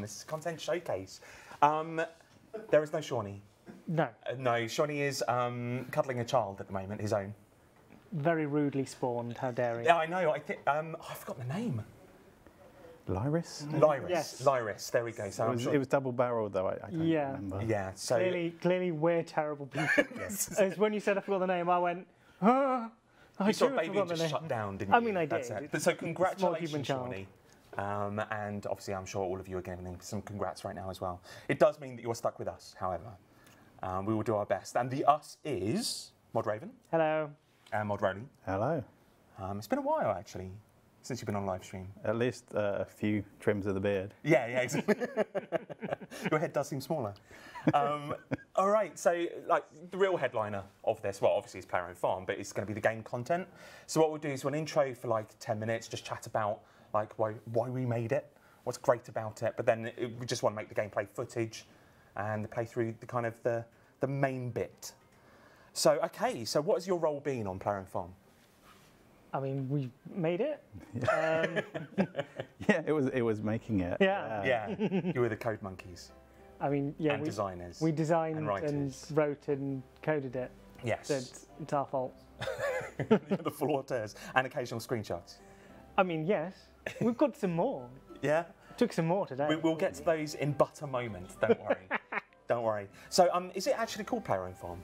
This is Content Showcase. There is no Shawnee. No. No, Shawnee is cuddling a child at the moment, his own. Very rudely spawned, how dare he? Yeah, I know. I think I forgot the name. Lyris? Lyris. Yes. Lyris. There we go. So It was double-barreled, though. I don't Yeah. remember. yeah. So Clearly we're terrible people. As when you said I forgot the name, I went, I you saw do baby forgot the just name. shut down, didn't you? I mean, I That's did. it. But so human congratulations, child. Shawnee. And obviously, I'm sure all of you are giving some congrats right now as well. It does mean that you're stuck with us, however. We will do our best. And the us is Mod Raven Hello. and Mod Rowley. Hello. It's been a while, actually, since you've been on live stream. At least a few trims of the beard. Yeah, exactly. Your head does seem smaller. All right, so like the real headliner of this, well, obviously it's Player Owned Farm, but it's going to be the game content. So what we'll do is we'll intro for like 10 minutes, just chat about like why we made it, what's great about it, but then we just want to make the gameplay footage and play through the kind of the main bit. So okay, so what has your role been on Player Owned Farm? I mean, we made it. Yeah, it was making it. Yeah. Yeah, you were the code monkeys I mean, yeah, and designers. we designed and writers. wrote and coded it. Yes. So it's our fault. The full auteurs and occasional screenshots. I mean, yes, we've got some more. Yeah, Took some more today. we'll get to those in but a moment. Don't worry. Don't worry. So, is it actually called Player Owned Farm?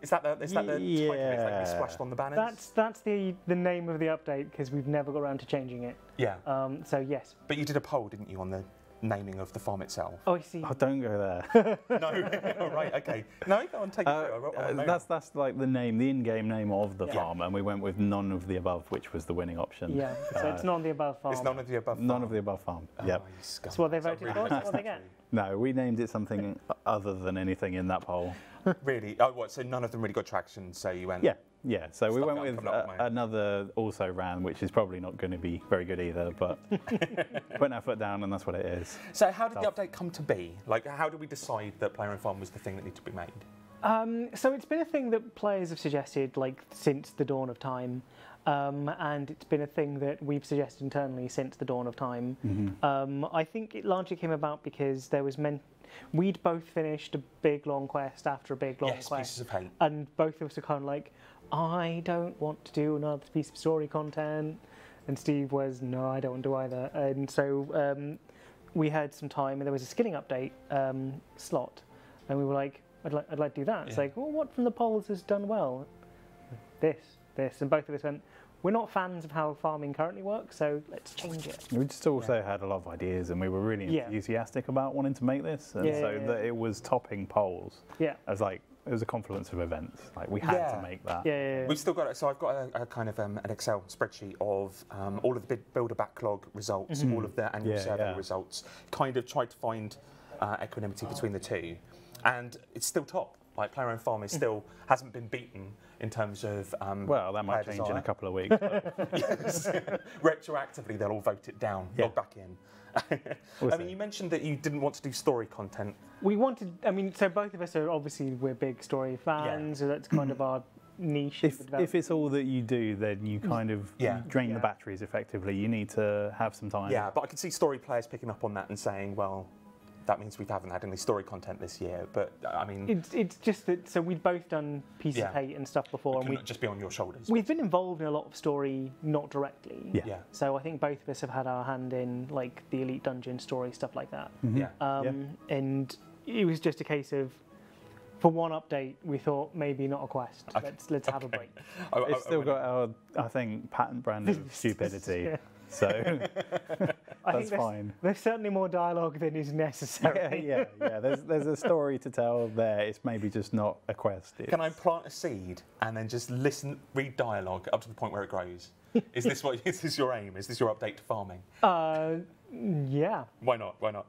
Is that the title? It's like we Yeah. splashed on the banners. That's the name of the update because we've never got around to changing it. Yeah. So yes. But you did a poll, didn't you, on the naming of the farm itself? Oh, I see. Oh, don't go there. No. Right. Okay. No. Go on. Take it through. I wanna know. That's like the name, the in-game name of the Yeah. farm, and we went with none of the above, which was the winning option. Yeah. So it's not on the above farm. It's none of the above. None farm. of the above farm. Oh, Yep. you scum. That's what they That's voted really for. That's what they nice. get. No, we named it something other than anything in that poll. Really? Oh, what? So none of them really got traction. So you went. Yeah. So we Stuff went that with coming up, mate. another also ran, which is probably not going to be very good either, but putting our foot down, and that's what it is. So how did the update come to be? Like, how did we decide that Player Owned Farm was the thing that needed to be made? So it's been a thing that players have suggested like since the dawn of time, and it's been a thing that we've suggested internally since the dawn of time. I think it largely came about because there was we'd both finished a big long quest after a big long Yes, quest, Pieces of Hate. and both of us are kind of like, I don't want to do another piece of story content, and Steve was, no, I don't want to either, and so we had some time, and there was a skilling update slot, and we were like, I'd like to do that. It's Yeah. like, well, what from the polls has done well? This, and both of us went, we're not fans of how farming currently works, so let's change it. We just also had a lot of ideas, and we were really Yeah. enthusiastic about wanting to make this, and so that it was topping polls. Yeah. I was like, it was a confluence of events. Like we had Yeah. to make that. Yeah. We've still got it. So I've got a kind of an Excel spreadsheet of all of the builder backlog results, all of the annual survey results. Kind of tried to find equanimity between the two, and it's still top. Like Player Owned Farm is still hasn't been beaten in terms of Well, that might player change in a desire. couple of weeks. Yes. Retroactively, they'll all vote it down, log back in. We'll I mean, see. you mentioned that you didn't want to do story content. We wanted, I mean, so both of us are obviously, we're big story fans, so that's kind of our niche. If it's all that you do, then you kind of Yeah. drain Yeah. the batteries effectively. You need to have some time. Yeah, but I can see story players picking up on that and saying, well, that means we haven't had any story content this year. But I mean, It's just that, so we've both done Pieces Yeah. of Hate and stuff before, it and couldn't just be on your shoulders. we've been involved in a lot of story, not directly. Yeah. Yeah, So I think both of us have had our hand in like the Elite Dungeon story, stuff like that. yeah. And it was just a case of, for one update, we thought maybe not a quest. Let's have a break. It's still got our, I think, patent brand of stupidity. Yeah. So I that's think fine. there's certainly more dialogue than is necessary. Yeah. There's a story to tell there. It's maybe just not a quest. Can I plant a seed and then just read dialogue up to the point where it grows? Is this your aim? Is this your update to farming? Yeah. Why not? Why not?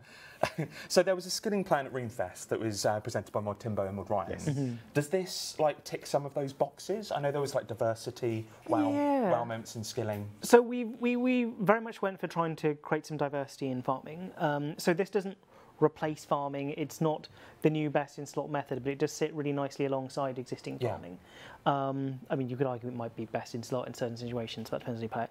So there was a skilling plan at Runefest that was presented by Mod Timbo and Mod Ryan. Yes. Does this like tick some of those boxes? I know there was like diversity, wow moments in skilling. So we very much went for trying to create some diversity in farming. So this doesn't replace farming. It's not the new best in slot method, but it does sit really nicely alongside existing Yeah. farming. I mean, you could argue it might be best in slot in certain situations, but depends on you play it.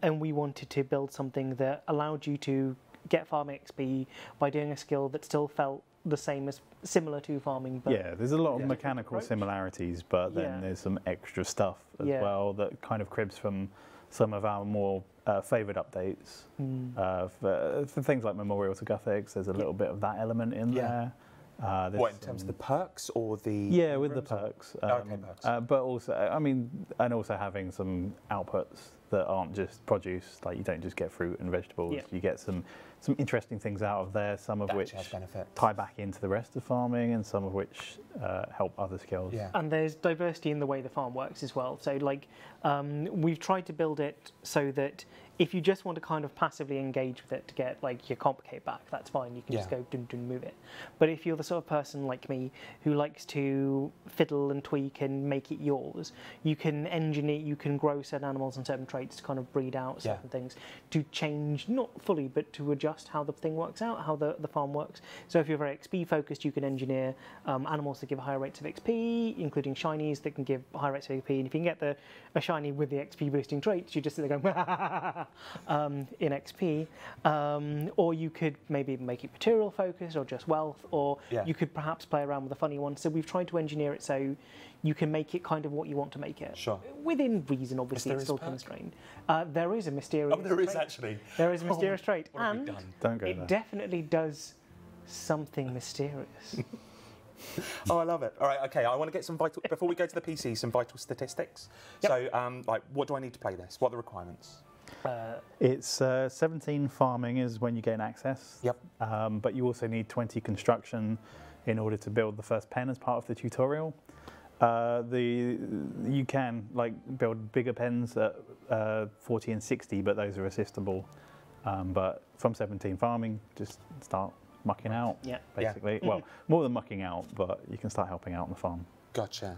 And we wanted to build something that allowed you to get farming XP by doing a skill that still felt the same as similar to farming. But Yeah, there's a lot of mechanical approach. similarities, but then Yeah. there's some extra stuff as Yeah. well that kind of cribs from some of our more favoured updates. For things like Memorial to Guthix, there's a little bit of that element in there. There's What, in terms of the perks or the... Yeah, with the rooms or- perks. Okay, perks. But also, I mean, and also having some outputs that aren't just produce, like you don't just get fruit and vegetables, Yeah. you get some interesting things out of there, some of That which has benefit. tie back into the rest of farming and some of which help other skills. Yeah. And there's diversity in the way the farm works as well. So, like, we've tried to build it so that if you just want to kind of passively engage with it to get like your complicate back, that's fine. You can just Yeah. go dun dun move it. But if you're the sort of person like me who likes to fiddle and tweak and make it yours, you can engineer, you can grow certain animals and certain traits to kind of breed out certain things to change, not fully, but to adjust how the thing works out, how the farm works. So if you're very XP focused, you can engineer animals that give higher rates of XP, including shinies that can give high rates of XP. And if you can get a shiny with the XP boosting traits, you just sit there going in XP. Or you could maybe make it material focused or just wealth, or you could perhaps play around with a funny one. So we've tried to engineer it so you can make it kind of what you want to make it. Sure. Within reason, obviously, it's Mysterious still perk? constrained. There is a mysterious Oh, there is trait. actually. There is a mysterious trait. What have we And done? Don't go it there. definitely does something mysterious. Oh, I love it. All right, okay. I want to get some vital before we go to the PC. Some vital statistics. Yep. So, like, what do I need to play this? What are the requirements? It's 17 farming is when you gain access. Yep. But you also need 20 construction in order to build the first pen as part of the tutorial. You can like build bigger pens at 40 and 60, but those are assistable. But from 17 farming, just start mucking out. Yeah. Basically, well, more than mucking out, but you can start helping out on the farm. Gotcha.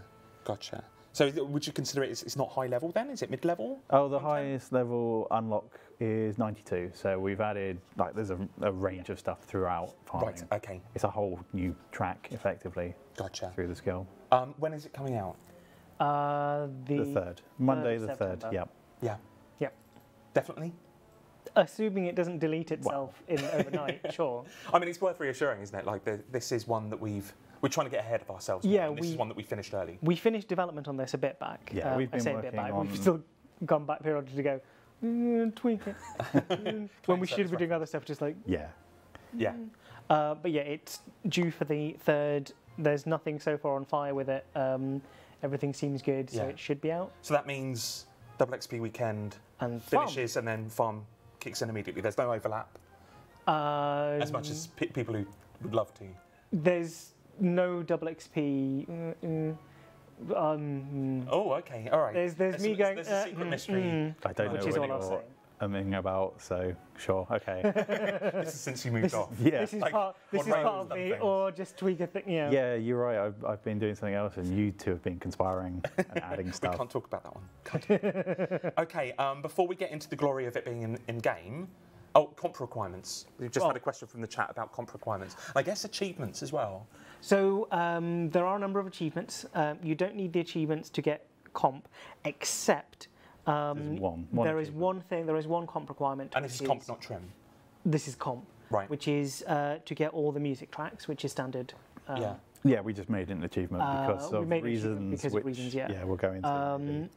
So, would you consider it's not high level then? Is it mid level? Oh, the highest level unlock is 92. So we've added like there's a range of stuff throughout farming. Right. Okay. It's a whole new track, effectively, Gotcha. through the skill. When is it coming out? The third, Monday the 3rd. September. Yep. Yeah. Yep. Definitely. Assuming it doesn't delete itself in overnight, sure. I mean, it's worth reassuring, isn't it? Like, this is one that we're trying to get ahead of ourselves. Yeah, more, and this is one that we finished early. We finished development on this a bit back. Yeah, we've I been say a bit working back. on- We've still gone back periodically to go tweak it. When we should be doing other stuff, just like. Yeah. Yeah. But yeah, it's due for the 3rd. There's nothing so far on fire with it. Everything seems good, so Yeah. it should be out. So that means double XP weekend And farm. finishes, and then farm kicks in immediately. There's no overlap, as much as people who would love to. There's no double XP. Oh, okay, all right. There's me going. There's a secret mystery. I don't Which know is what all I'm saying. you're umming about, so sure, okay. This is since you moved off. Yeah. This is Like, part. This what is Ryan part has of done me, things. or just tweak a thing. Yeah. Yeah, you're right. I've been doing something else, and you two have been conspiring and adding We stuff. can't talk about that one. Okay, before we get into the glory of it being in game, comp requirements. We've just had a question from the chat about comp requirements. I guess achievements as well. So there are a number of achievements. You don't need the achievements to get comp, except There's one there is achievement. one thing. There is one comp requirement. And this is which comp, not trim. This is comp, Right. which is to get all the music tracks, which is standard. Yeah. Yeah, we just made it an achievement because we of made an achievement reasons. because of which, reasons, yeah. we'll go into.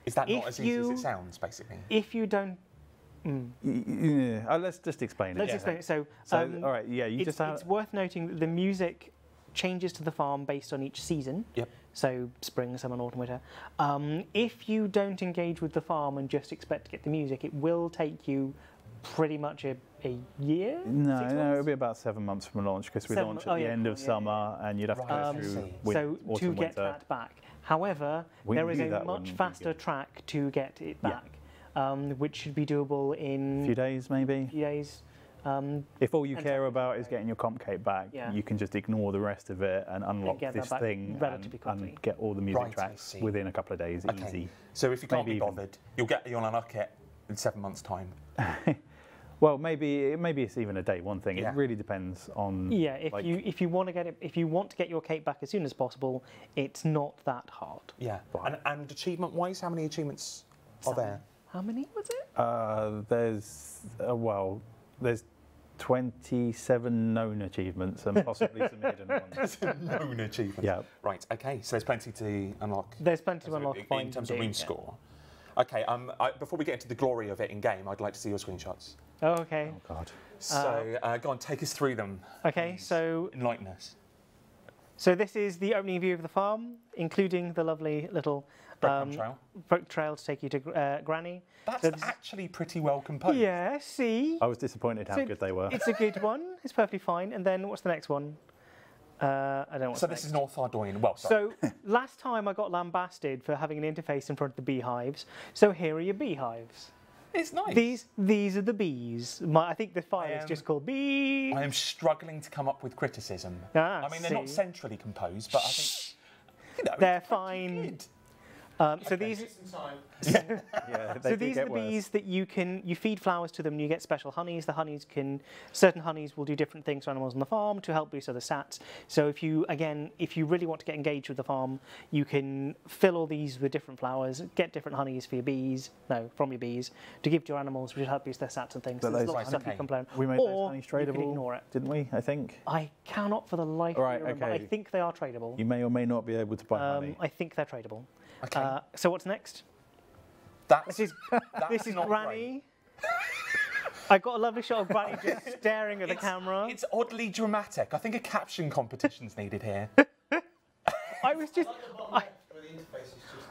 Is that not If as easy as you- it sounds, basically? If you don't, Yeah, let's just explain it. let's Yeah. explain it. So, So, all right, yeah, you it's, just have. it's worth noting that the music changes to the farm based on each season. Yep. So spring, summer, autumn, winter. If you don't engage with the farm and just expect to get the music, it will take you pretty much a year. No, 6 no, months? it'll be about 7 months from launch because we 7 launch at oh, the yeah, end cool, of yeah, summer, and you'd have to Right, go I through see. So autumn, to get winter. that back. However, We there is knew a that much wouldn't be faster good. track to get it Yeah. back, which should be doable in A few days, maybe. a few days. If all you and care time. about is getting your comp cape back, Yeah. you can just ignore the rest of it and unlock get that this back thing relatively and quickly. get all the music Right, I tracks see. within a couple of days, Okay. easy. So if you can't Maybe be even- bothered, you'll unlock it in 7 months' time. Well, maybe it's even a day one thing. Yeah. It really depends on. Yeah, if like, you want to get it, if you want to get your cape back as soon as possible, it's not that hard. Yeah. Right. And achievement-wise, how many achievements are there? How many was it? There's 27 known achievements and possibly some hidden ones. Known achievements. Yeah. Right. Okay. So there's plenty to unlock. There's plenty to unlock in terms of rune score. Okay. Before we get into the glory of it in game, I'd like to see your screenshots. Oh, okay. Oh God. So go on, take us through them. Okay, so Enlighten us. this is the opening view of the farm, including the lovely little Breadcrumb trail. brook trail to take you to Granny. That's actually pretty well composed. Yeah, see? I was disappointed how So good they were. It's a good one. It's perfectly fine. And then what's the next one? I don't know what's So next. this is North Ardoin. Well, sorry. So last time I got lambasted for having an interface in front of the beehives. So here are your beehives. It's nice. These are the bees. I think the file is just called bee. I am struggling to come up with criticism. Ah, I mean, they're not see. centrally composed, but I think They're it's pretty fine. good. So these. Yeah, they So do these are get the worse. bees that you feed flowers to them and you get special honeys. The honeys certain honeys will do different things for animals on the farm to help boost other stats. So if you really want to get engaged with the farm, you can fill all these with different flowers, get different honeys from your bees, to give to your animals, which will help boost their stats and things. But So there's those- lots of stuff you can plan. We made or those honeys you can tradable, ignore it. didn't we? I think. I cannot for the life Right, of me remember. okay. I think they are tradable. You may or may not be able to buy honey. I think they're tradable. Okay. So what's next? That's, This is that's not Granny. I got a lovely shot of Granny just staring at the camera. It's oddly dramatic. I think a caption competition's needed here. I was just,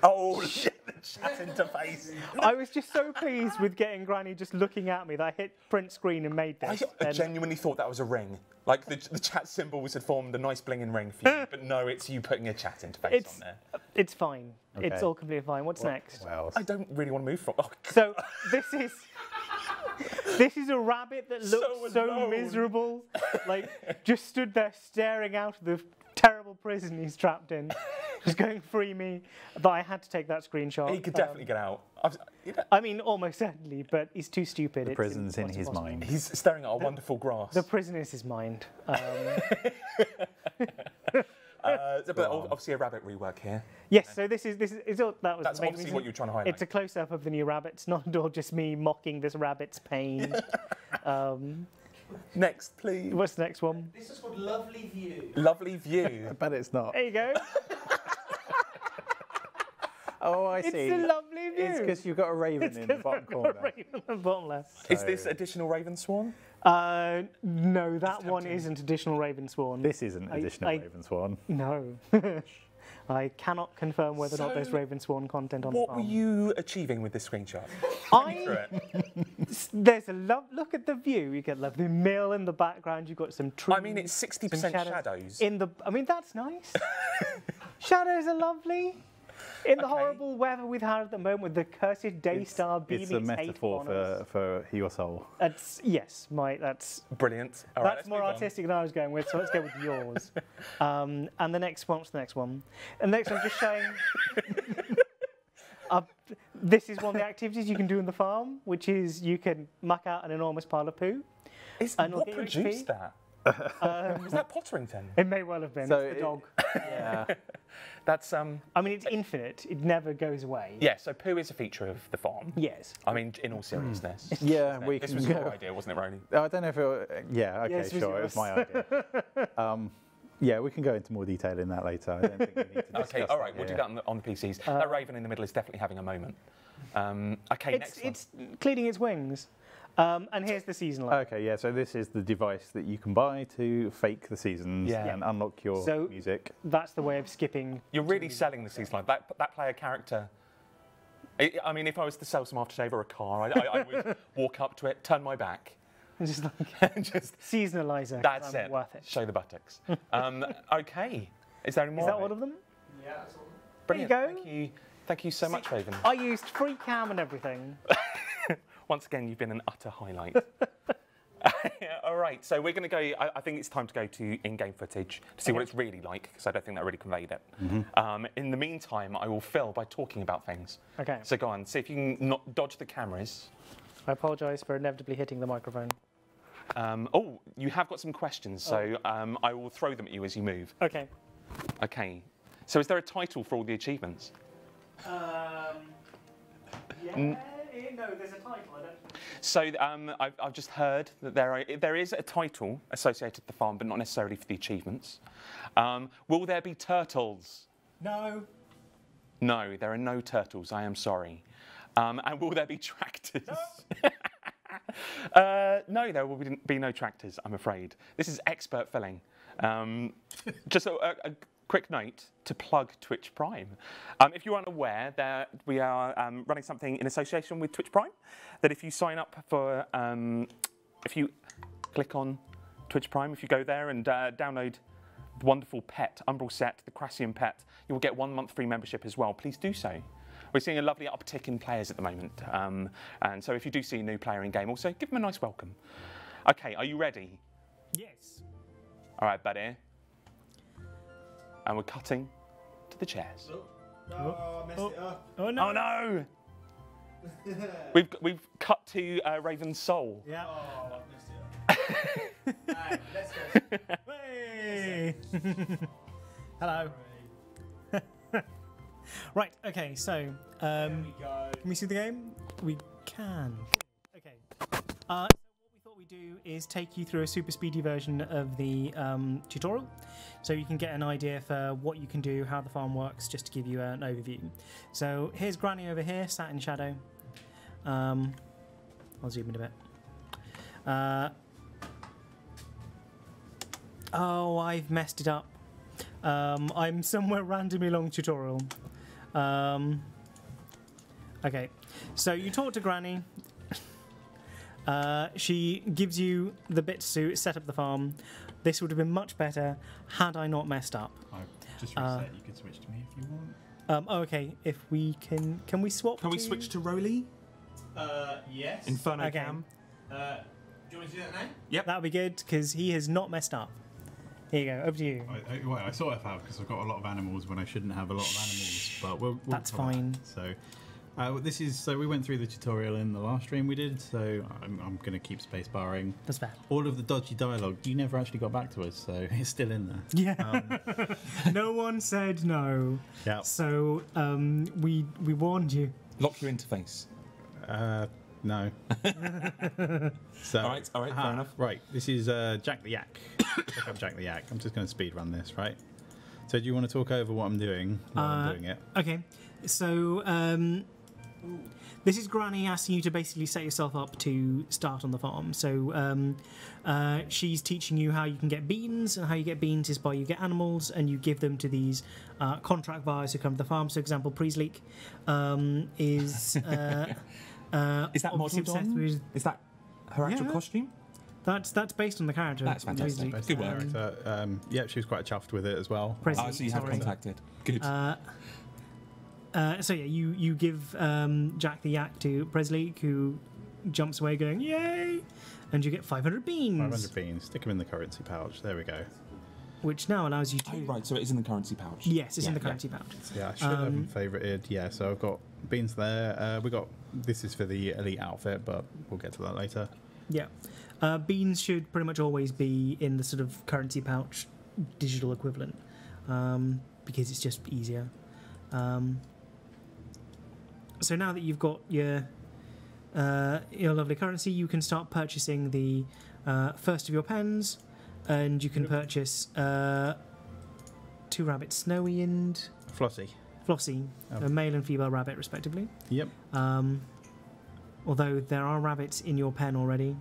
Oh shit! The chat interface. I was just so pleased with getting Granny just looking at me that I hit print screen and made this. I And genuinely thought that was a ring. Like the chat symbols had formed a nice blinging ring for you, but no, it's you putting a chat interface on there. it's fine. It's Okay. all completely fine. What's next? Well, I don't really want to move from. Oh, So this is a rabbit that So looks so alone. miserable, like just stood there staring out of the terrible prison he's trapped in, just going free me. But I had to take that screenshot. he could definitely get out. I mean, almost certainly, but he's too stupid. the prison's in his mind. He's staring at our wonderful grass. The prison is his mind. But obviously a rabbit rework here. Yes, so this is all, that was That's the main obviously reason. what you're trying to highlight. It's a close-up of the new rabbits, not at all just me mocking this rabbit's pain. Next, please. What's the next one? This is called Lovely View. Lovely view. I bet it's not. There you go. Oh, I see. It's a lovely view. It's because you've got a raven in the bottom corner. Right on the bottom left. Is this additional Raven Swan? No, that one isn't additional Ravensworn. This isn't additional I- Ravensworn. No. I cannot confirm whether or not there's So, Ravensworn content on the What farm. were you achieving with this screenshot? I, there's a look at the view. You get lovely mill in the background. You've got some trees. I mean, it's 60% some shadows. in the. I mean, that's nice. Shadows are lovely. In the Okay. horrible weather we've had at the moment, with the cursed day star beaming It's a its hate metaphor upon us. for your soul. That's that's Brilliant. All right, that's let's more move on. artistic than I was going with. So let's go with yours. And the next one. What's the next one? And the next one's just showing. This is one of the activities you can do in the farm, which is you can muck out an enormous pile of poo. And What it'll get you produced XP. that? Was that Potterington? It may well have been. So It's the dog. Yeah. That's I mean, it's infinite. It never goes away. yeah. So poo is a feature of the farm. Yes. I mean, in all seriousness. Yeah, we This can was go. your idea, wasn't it, Rony? I don't know if it. Yeah, okay, Yes, it was sure, it yours. was my idea. Yeah, we can go into more detail in that later. I don't think we need to discuss Okay, all right, that we'll do here. that on the PCs. That raven in the middle is definitely having a moment. Okay, next one. It's cleaning its wings. And here's the season light. Okay, yeah, so this is the device that you can buy to fake the seasons Yeah. and unlock your So- music. That's the way of skipping. You're really selling the season line. That player character. I mean, if I was to sell some aftershave or a car, I would walk up to it, turn my back, Just like and just seasonalizer. 'cause that's I'm it. Worth it. Show the buttocks. Okay. Is there any more? Is that all of them? Yeah, that's all. Brilliant. There you go. Thank you so much, Raven. I used free cam and everything. Once again, you've been an utter highlight. All right, so we're going to go. I think it's time to go to in-game footage to see what it's really like, because I don't think that really conveyed it. In the meantime, I will fill by talking about things. Okay. So go on, see if you can not dodge the cameras. I apologise for inevitably hitting the microphone. Oh, you have got some questions, so I will throw them at you as you move. Okay. Okay. So is there a title for all the achievements? Yeah, it know there's a title. I don't. So I've just heard that there is a title associated with the farm, but not necessarily for the achievements. Will there be turtles? No. No, there are no turtles. I am sorry. And will there be tractors? No, there will be no tractors, I'm afraid. This is expert filling. Just a quick note to plug Twitch Prime. If you're unaware, we are running something in association with Twitch Prime, that if you sign up for, if you click on Twitch Prime, if you go there and download the wonderful pet, Umbral Set, the Crassian pet, you will get 1 month free membership as well. Please do so. We're seeing a lovely uptick in players at the moment. And so if you do see a new player in game, also give them a nice welcome. Okay, are you ready? Yes. All right, buddy. And we're cutting to the chairs. Oh, I messed it up. Oh no. Oh no! We've cut to Raven's soul. Yeah. Oh, I messed it up. Alright, let's go. Hey. Hello. Right. Okay. So, There we go. can we see the game? We can. Okay. So what we thought we'd do is take you through a super speedy version of the tutorial, so you can get an idea for what you can do, how the farm works, just to give you an overview. So here's Granny over here, sat in shadow. I'll zoom in a bit. Oh, I've messed it up. I'm somewhere randomly long tutorial. Okay, so you talk to Granny. She gives you the bits to set up the farm. This would have been much better had I not messed up. I've just reset. You can switch to me if you want. Okay, if we can we swap? Can we switch to Roly? Yes. Inferno Okay. Cam? Do you want to do that now? Yep. That would be good because he has not messed up. Here you go. Over to you. I sort of have because I've got a lot of animals when I shouldn't have a lot of animals, but we'll That's cover that. fine. So we went through the tutorial in the last stream we did, so I'm going to keep space barring. That's fair. All of the dodgy dialogue, you never actually got back to us, so it's still in there. Yeah. No one said no. Yeah. So we warned you. Lock your interface. No. So, All right, fair enough. Right, this is Jack the Yak. Pick up Jack the Yak. I'm just going to speed run this, right? So do you want to talk over what I'm doing while I'm doing it? Okay. So this is Granny asking you to basically set yourself up to start on the farm. So she's teaching you how you can get beans, and how you get beans is by you get animals and you give them to these contract buyers who come to the farm. So, example, Priestleek is. Is that obviously modelled obsessed on? with- Is that her actual Yeah. costume? That's based on the character. That's fantastic. Priestleek. Good work. Yeah, she was quite chuffed with it as well. Priestleek, So you have sorry. contacted. Good. So yeah, you give Jack the Yak to Priestleek, who jumps away going yay, and you get 500 beans, 500 beans. Stick them in the currency pouch. There we go. which now allows you to. Oh, right, so it is in the currency pouch. Yes, it's in Yeah, the currency pouch. Yeah, I should have them favorited. Yeah, so I've got beans there. This is for the elite outfit, but we'll get to that later. Yeah, beans should pretty much always be in the sort of currency pouch digital equivalent, because it's just easier. So now that you've got your lovely currency, you can start purchasing the first of your pens, and you can purchase 2 rabbits, Snowy and Flossie. Flossie, a male and female rabbit, respectively. Yep. Although there are rabbits in your pen already.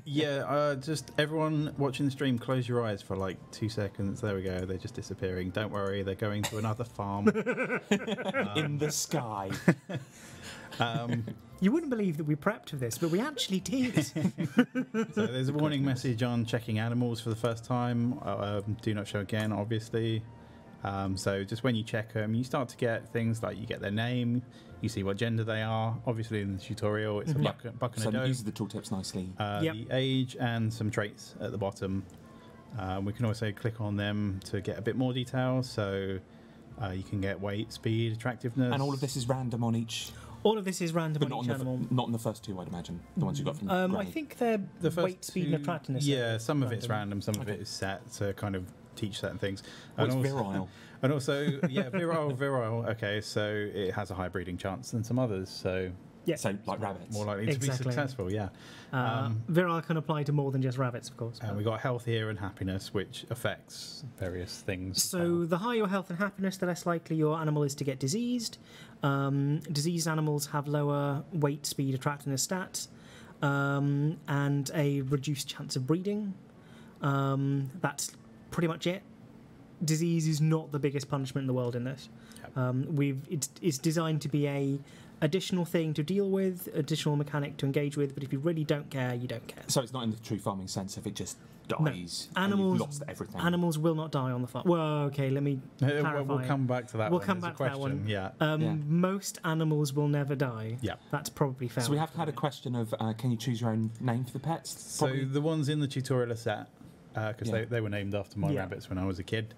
Yeah, just everyone watching the stream, close your eyes for like 2 seconds. There we go. They're just disappearing. Don't worry, they're going to another farm. In the sky. You wouldn't believe that we prepped for this, but we actually did. So there's a warning message on checking animals for the first time. Do not show again, obviously. So just when you check them, you start to get things like you get their name, you see what gender they are. Obviously in the tutorial, it's a buck and So a doe. it uses the tooltips nicely. The age and some traits at the bottom. We can also click on them to get a bit more detail. So you can get weight, speed, attractiveness. And all of this is random on each, All of this is random but on not each on, animal. not on the first two, I'd imagine. The ones you got from I Granny. think they're the first weight, speed, and two- attractiveness. Yeah, some of it's random. random, some of it is set to kind of teach certain things. Oh, it's also, virile. And also, yeah, virile. Okay, so it has a high breeding chance than some others. So Yeah. So like rabbits. more likely to Exactly. be successful. Yeah. Virile can apply to more than just rabbits, of course. And we got health here and happiness, which affects various things. as So well. the higher your health and happiness, the less likely your animal is to get diseased. Diseased animals have lower weight, speed, attractiveness stats, and a reduced chance of breeding. That's pretty much it. Disease is not the biggest punishment in the world in this. It's designed to be a additional thing to deal with, additional mechanic to engage with, but if you really don't care, you don't care. So it's not in the true farming sense if it just dies. and Animals, you've lost everything. Animals will not die on the farm. Well, okay, let me clarify. We'll come back to that. We'll one. come There's back a to that one. question. Yeah. Yeah. Most animals will never die. Yeah. That's probably fair. So we have had a question of can you choose your own name for the pets? So the ones in the tutorial are set because Yeah. they were named after my Yeah. rabbits when I was a kid.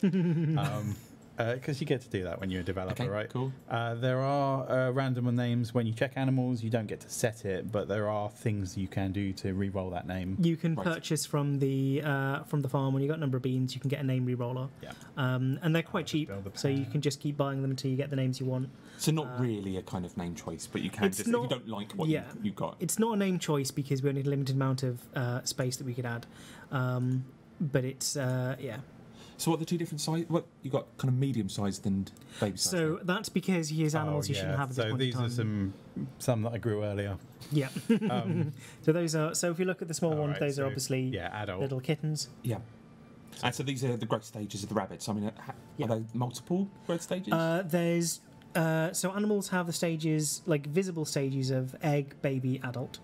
Because you get to do that when you're a developer, Okay, right? cool. There are random names when you check animals. You don't get to set it, but there are things you can do to re-roll that name. You can Right. purchase from the farm when you got a number of beans. You can get a name re-roller, Yeah. and they're quite just cheap, build the so you pair. can just keep buying them until you get the names you want. So not really a kind of name choice, but you can It's just if not- you don't like what yeah. you got. It's not a name choice because we only had a limited amount of space that we could add, but it's yeah. So what are the two different sizes? What you got? Kind of medium sized and baby sized. So that's because he is animals you shouldn't have at this So point these in are time. some that I grew earlier. Yeah. So those are. So if you look at the small ones, Alright, those are so, obviously yeah, adult. little kittens. yeah. And so these are the growth stages of the rabbits. I mean, Yeah. are they multiple growth stages? There's so animals have the stages, like visible stages of egg, baby, adult.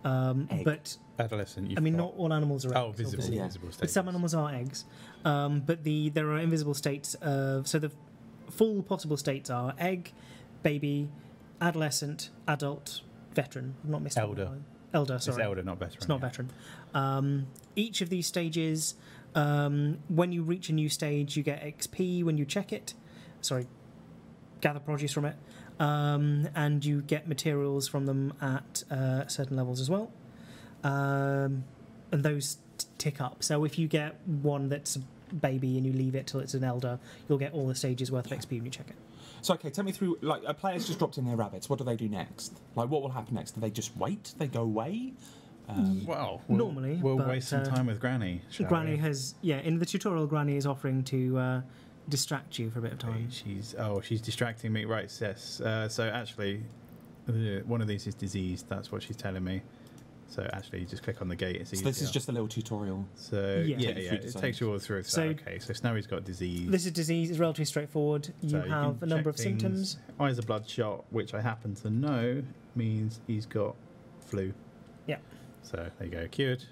Egg. But Adolescent. I mean, not all animals are eggs. Oh, visible, obviously. Yeah. visible But stages. some animals are eggs. But there are invisible states of. So the full possible states are egg, baby, adolescent, adult, veteran. I've not missed one. Elder. Elder, It's sorry. elder, not veteran. It's not yeah. veteran. Each of these stages, when you reach a new stage, you get XP when you check it. Sorry, gather produce from it. And you get materials from them at certain levels as well. And those tick up. So if you get one that's a baby and you leave it till it's an elder, you'll get all the stages worth of XP when you check it. So okay, tell me through. Like a player's just dropped in their rabbits. What do they do next? Like what will happen next? Do they just wait? They go away? Well, Normally, we'll but, waste some time with Granny. shall Granny we? has, in the tutorial, Granny is offering to distract you for a bit of time. She's distracting me. Right, yes. So actually, one of these is diseased. That's what she's telling me. So actually, you just click on the gate. It's So easier. this is just a little tutorial. So Yeah. yeah, Take you yeah, through it designs. takes you all through. So, So- okay, so Snowy's got disease. This is disease. It's relatively straightforward. You So have can a number check of symptoms. things. Eyes are bloodshot, which I happen to know means he's got flu. Yeah. So there you go, cured.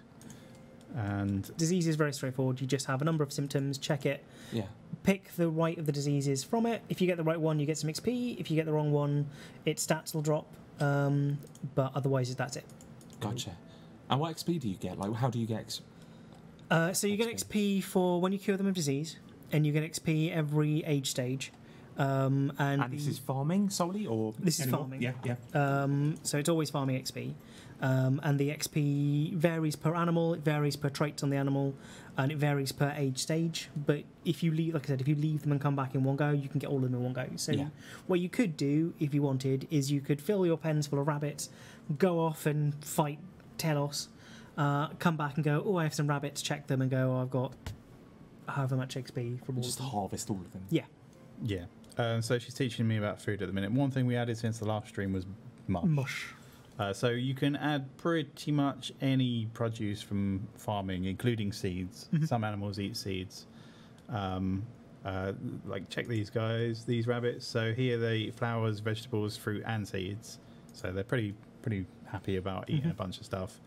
And Disease is very straightforward. You just have a number of symptoms, check it, Yeah. pick the right of the diseases from it. If you get the right one, you get some XP. If you get the wrong one, its stats will drop. But otherwise, that's it. Gotcha. And what XP do you get? Like, how do you get? So you get XP for when you cure them of disease, and you get XP every age stage. And this is farming solely, or This is anymore? farming. Yeah. So it's always farming XP. And the XP varies per animal, it varies per traits on the animal, and it varies per age stage. But if you leave, like I said, if you leave them and come back in one go, you can get all of them in one go. So Yeah. what you could do, if you wanted, is you could fill your pens full of rabbits, go off and fight Telos, come back and go, oh, I have some rabbits, check them and go, oh, I've got however much XP from all Just of them. harvest all of them. Yeah, yeah. So she's teaching me about food at the minute. One thing we added since the last stream was mush. mush. So you can add pretty much any produce from farming, including seeds. Some animals eat seeds. Like check these guys, these rabbits. So here they eat flowers, vegetables, fruit, and seeds. So they're pretty happy about eating a bunch of stuff.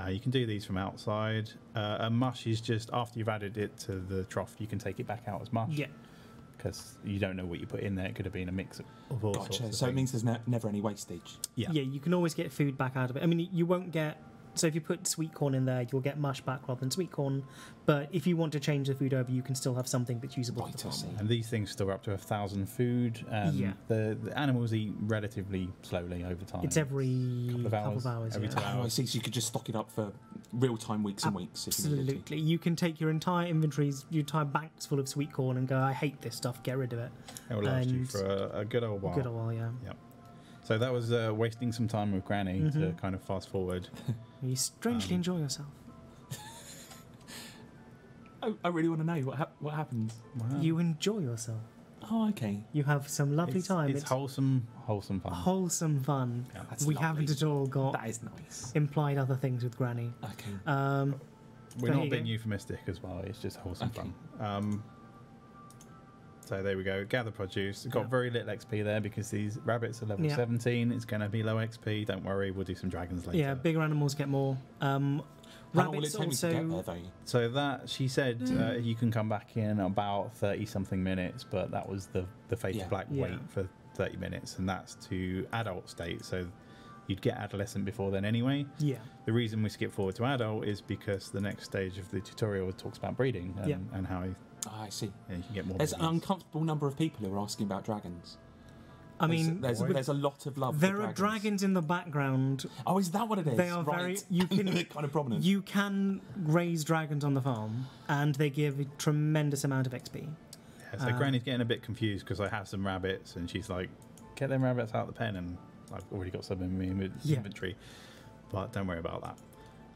You can do these from outside. And mush is just after you've added it to the trough, you can take it back out as mush. Yeah. Because you don't know what you put in there. It could have been a mix of all sorts Gotcha. of So it things. means there's never any wastage. Yeah. Yeah, you can always get food back out of it. I mean, you won't get. So if you put sweet corn in there, you'll get mush back rather than sweet corn. But if you want to change the food over, you can still have something that's usable Right, for the I see. farm. And these things store up to 1,000 food, and Yeah. the animals eat relatively slowly over time. It's every couple of hours, every yeah. 2 Oh, I hours. see. So you could just stock it up for real time, weeks and weeks. If you needed to. Absolutely. You can take your entire inventories, your entire banks full of sweet corn and go, I hate this stuff, get rid of it. It will last you and- for a good old while. Good old while, yeah. Yep. So that was wasting some time with Granny to kind of fast forward. You strangely enjoy yourself. I really want to know what happens. Wow. You enjoy yourself. Oh, okay. You have some lovely time. It's wholesome fun. wholesome fun. Yeah, that's We lovely. haven't at all got That is nice. implied other things with Granny. Okay. Um, We're There not you being go. euphemistic as well. It's just wholesome Okay. fun. So there we go. Gather produce. Got Yeah. very little XP there because these rabbits are level Yeah. 17. It's going to be low XP. Don't worry. We'll do some dragons later. yeah, bigger animals get more. How long will it Rabbits take me to get there, also. though? So that she said you can come back in about 30 something minutes, but that was the Fade Yeah. to Black Yeah. wait for 30 minutes, and that's to adult state. So you'd get adolescent before then anyway. Yeah. The reason we skip forward to adult is because the next stage of the tutorial talks about breeding and, Yeah. and how you, I see. you can get more. There's an babies. uncomfortable number of people who are asking about dragons. I mean, there's a lot of love. there for are dragons in the background. Oh, is that what it is? They are right. very. You can They're kind of prominent. You can raise dragons on the farm, and they give a tremendous amount of XP. Yeah, so Granny's getting a bit confused because I have some rabbits, and she's like, "Get them rabbits out of the pen," and I've already got some in my Yeah. inventory, but don't worry about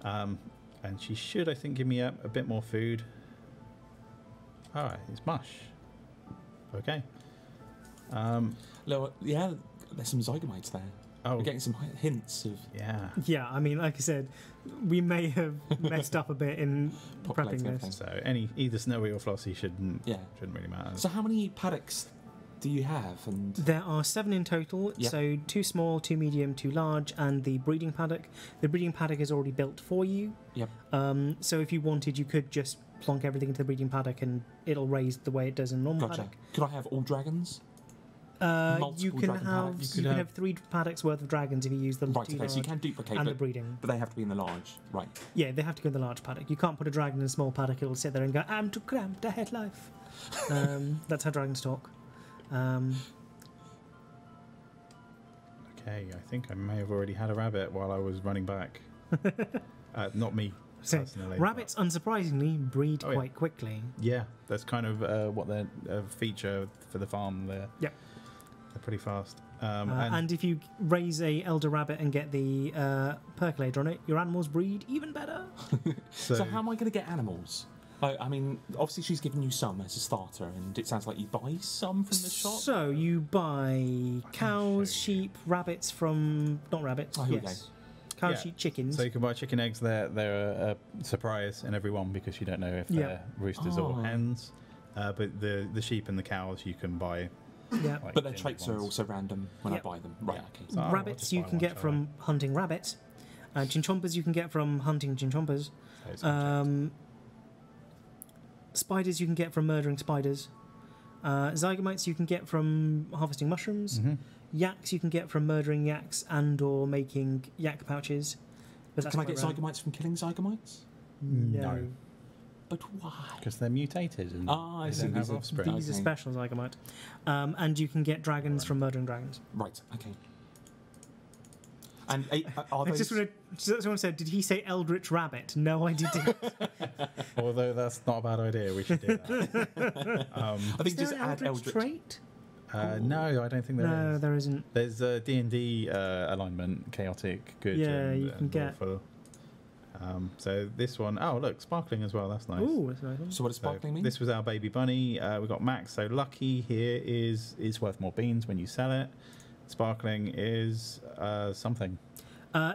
that. And she should, I think, give me a bit more food. All right, it's mush. Okay. Yeah, there's some zygomites there. Oh, We're getting some hints of yeah. Yeah, I mean, like I said, we may have messed up a bit in populating prepping everything. this. So either Snowy or Flossie shouldn't really matter. So how many paddocks do you have? And There are 7 in total, Yeah. so 2 small, 2 medium, 2 large, and the breeding paddock. The breeding paddock is already built for you. Yep. So if you wanted, you could just plonk everything into the breeding paddock and it'll raise the way it does in a normal gotcha. paddock. Could I have all dragons? You Multiple can dragon have paddocks? you can have 3 paddocks worth of dragons if you use the Right. 2 Okay. So you large can duplicate, and the but, breeding. but they have to be in the large. Right. Yeah, they have to go in the large paddock. You can't put a dragon in a small paddock; it'll sit there and go, "I'm too cramped. I hate life." That's how dragons talk. Okay, I think I may have already had a rabbit while I was running back. Not me So personally. rabbits, unsurprisingly, breed Oh, yeah. quite quickly. but yeah, that's kind of what their feature for the farm there. Yeah. They're pretty fast. And if you raise a elder rabbit and get the percolator on it, your animals breed even better. So how am I going to get animals? Like, I mean, obviously she's given you some as a starter, and it sounds like you buy some from the shop. So you buy cows, show you. sheep, rabbits from not rabbits. Oh, here we yes, cows, Yeah. sheep, chickens. So you can buy chicken eggs. They're a surprise in every one because you don't know if Yeah. they're roosters Oh. or hens. But the sheep and the cows you can buy. yeah. Like, But their genuine traits are ones. also random when I Yep. buy them. Right. Yeah. Okay. So I'll Rabbits just you buy can one, get shall from hunting rabbits. Chinchompas you can get from hunting chinchompas. I? So it's gonna Spiders you can get from murdering spiders. Zygomites you can get from harvesting mushrooms. check. Yaks you can get from murdering yaks and or making yak pouches. But that's Can I quite get rare. zygomites from killing zygomites? No. But why? Because they're mutated and Ah, I they see. don't have These are- offspring. These are Okay. special Zygomite. And you can get dragons from murdering dragons. Right. Okay. And are I those? just want to. Someone said, "Did he say Eldritch Rabbit?" No, I didn't. Although that's not a bad idea, we should do that. I Is think there just an add Eldritch Eldritch. trait? No, I don't think there is. No, there isn't. There's a D&D alignment, chaotic, good. Yeah, and, you can and get- lawful. So this one, oh look, sparkling as well. That's nice. Ooh, that's a nice one. So what does So sparkling mean? this was our baby bunny. We got Max. So lucky here is worth more beans when you sell it. Sparkling is something.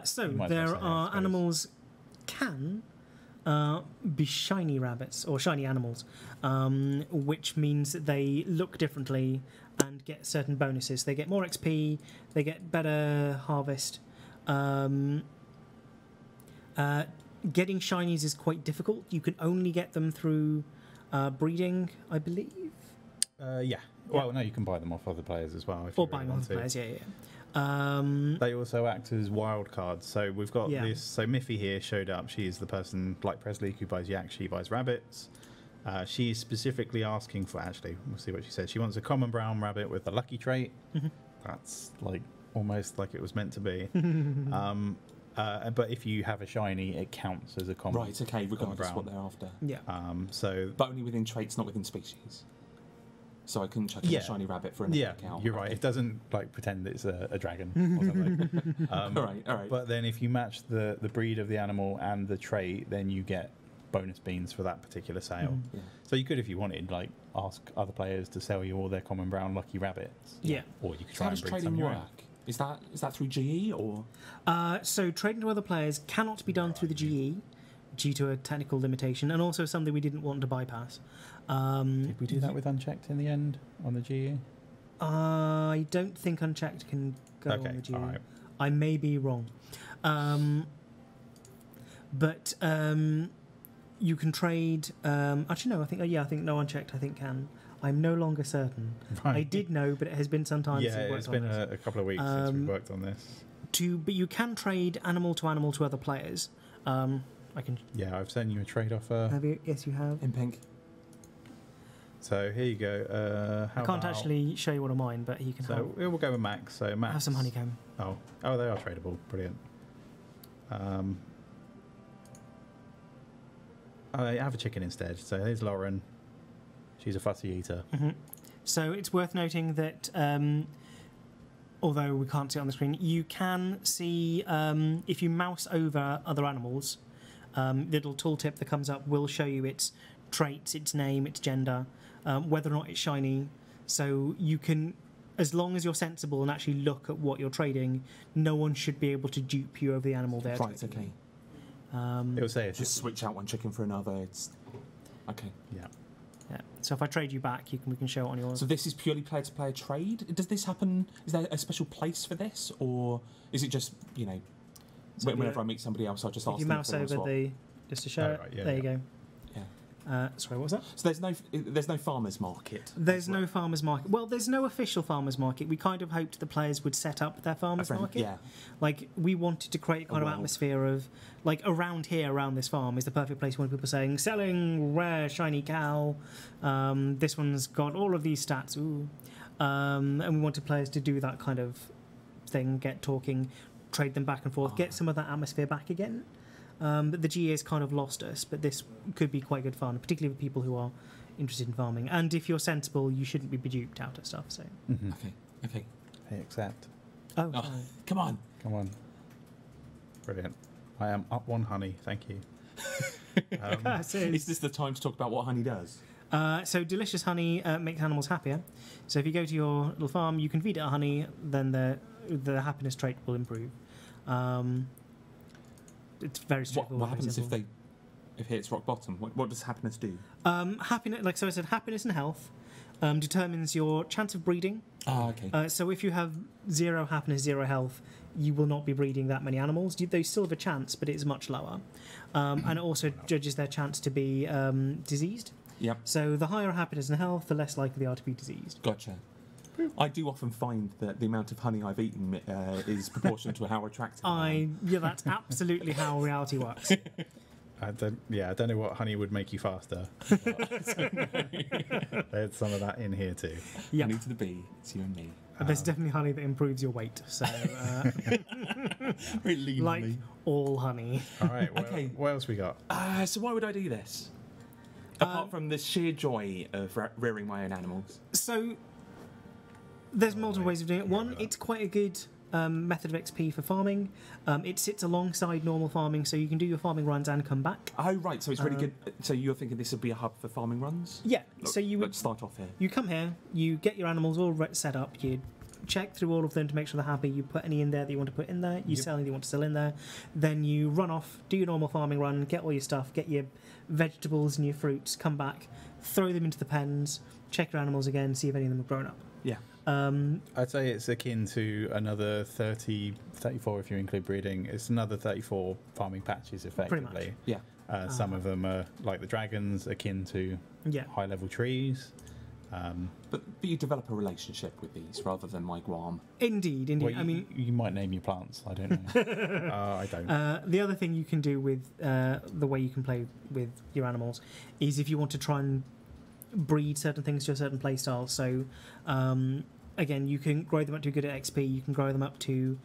So You might as well there say that, I are suppose. animals can be shiny rabbits or shiny animals, which means that they look differently and get certain bonuses. They get more XP. They get better harvest. Getting shinies is quite difficult. You can only get them through breeding, I believe, Yeah. Well, no, you can buy them off other players as well. If or you really buying want off to. players. Yeah. They also act as wild cards. So we've got Yeah. this. So Miffy here showed up. She is the person like Presley who buys yak. She buys rabbits. She is specifically asking for. Actually, we'll see what she said. She wants a common brown rabbit with the lucky trait. That's like almost like it was meant to be. But if you have a shiny, it counts as a common. Right. Okay. Regardless brown. what they're after, Yeah. So but only within traits, not within species. so I couldn't chuck in Yeah. a shiny rabbit for another Yeah, cow. you're right. It doesn't like pretend it's a dragon or something. All right. But then if you match the breed of the animal and the trait, then you get bonus beans for that particular sale. Yeah. So you could, if you wanted, like ask other players to sell you all their common brown lucky rabbits. Yeah. Or you could So try how and does breed trading some of your work? own. Is that through GE or? So trading to other players cannot be done through the GE due to a technical limitation, and also something we didn't want to bypass. Did we do that with Unchecked in the end on the GE? I don't think Unchecked can go Okay, on the GE. all right. I may be wrong. But you can trade. Actually, no. I think no Unchecked. I think can. I'm no longer certain. Right. I did know, but it has been some time Yeah, since we it's worked been on this. a couple of weeks since we worked on this. But you can trade animal to other players. I can. Yeah, I've sent you a trade offer. Have you? Yes, you have. In pink. So here you go. How I can't about- actually show you one of mine, but you can So we'll go with Max. So Max. have some honeycomb. Oh, they are tradable. Brilliant. I have a chicken instead. So here's Lauren. She's a fussy eater. So it's worth noting that although we can't see it on the screen, you can see if you mouse over other animals, the little tooltip that comes up will show you its traits, its name, its gender, whether or not it's shiny. So you can, as long as you're sensible and actually look at what you're trading, no one should be able to dupe you over the animal they're Right. trading. Okay. It will say it's Just switch out one chicken for another. It's okay. yeah. Yeah. So if I trade you back, we can show it on yours. So this is purely player-to-player trade. Does this happen? Is there a special place for this, or is it just So whenever you- I meet somebody else, I just ask If you them mouse if they want to over swap? just to show Oh, it, right, yeah, there you yeah. go. Sorry, what was that? So there's no farmers market. There's no farmers market. Well, there's no official farmers market. We kind of hoped the players would set up their farmers market. Yeah. Like we wanted to create kind of world. atmosphere of like around here, around this farm is the perfect place when people saying selling rare shiny cow. This one's got all of these stats. Ooh. And we wanted players to do that kind of thing, get talking, trade them back and forth, get some of that atmosphere back again. But the GA's kind of lost us, but this could be quite good fun, particularly for people who are interested in farming. And if you're sensible, you shouldn't be duped out of stuff. So, Okay. Hey, accept. oh, Oh, sorry. come on. Come on. Brilliant. I am up one honey. Thank you. Is this the time to talk about what honey does? So delicious honey makes animals happier. So if you go to your little farm, you can feed it honey, then the happiness trait will improve. It's very straightforward. What very happens simple. if it hits rock bottom? What does happiness do? Happiness, like so I said, happiness and health determines your chance of breeding. Okay. So if you have 0 happiness, 0 health, you will not be breeding that many animals. They still have a chance, but it's much lower. And it also judges their chance to be diseased. Yep. So the higher happiness and health, the less likely they are to be diseased. Gotcha. I do often find that the amount of honey I've eaten is proportional to how attractive I am. Yeah, that's absolutely how reality works. I don't know what honey would make you faster. There's some of that in here too. Yeah, Honey to the bee, it's you and me. there's definitely honey that improves your weight. So, Very lean like all honey. All right. Okay. What else we got? So why would I do this? Apart from the sheer joy of rearing my own animals. So there's multiple ways of doing it. One, it's quite a good method of XP for farming. It sits alongside normal farming, so you can do your farming runs and come back. Oh, right, so it's really good. So you're thinking this would be a hub for farming runs? Yeah. So you would Let's start off here. you come here, you get your animals all set up, you check through all of them to make sure they're happy, you put any in there that you want to put in there, you sell anything you want to sell in there, then you run off, do your normal farming run, get all your stuff, get your vegetables and your fruits, come back, throw them into the pens, check your animals again, see if any of them have grown up. Yeah. I'd say it's akin to another 34 if you include breeding. It's another 34 farming patches effectively. Pretty much. Yeah. Some of them are like the dragons, akin to Yeah. high level trees. But you develop a relationship with these rather than my Guam. Indeed. Well, I mean, you might name your plants. I don't know. I don't. the other thing you can do with the way you can play with your animals is if you want to try and breed certain things to a certain play style. So, again, you can grow them up to good at XP. You can grow them up to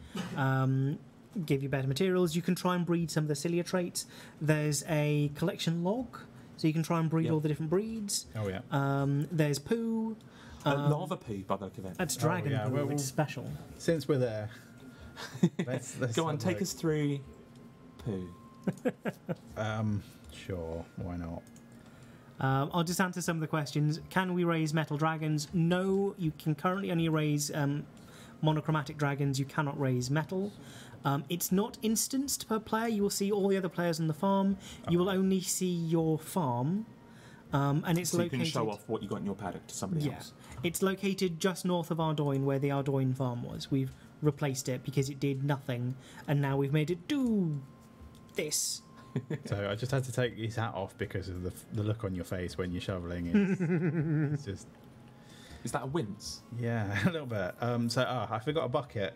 give you better materials. You can try and breed some of the sillier traits. There's a collection log, so you can try and breed Yeah. all the different breeds. Oh yeah. There's poo. Lava poo, by the look of it. That's dragon yeah, poo, well, which is special. Since we're there, let's Go on, have a take look. us through poo. Sure, why not? I'll just answer some of the questions. Can we raise metal dragons? No, you can currently only raise monochromatic dragons. You cannot raise metal. It's not instanced per player. You will see all the other players on the farm. You will only see your farm, and it's So you located. can show off what you got in your paddock to somebody Yeah, else. it's located just north of Ardoyne, where the Ardoyne farm was. We've replaced it because it did nothing, and now we've made it do this. So I just had to take his hat off because of the look on your face when you're shoveling. It's just, Is that a wince? yeah, a little bit. I forgot a bucket,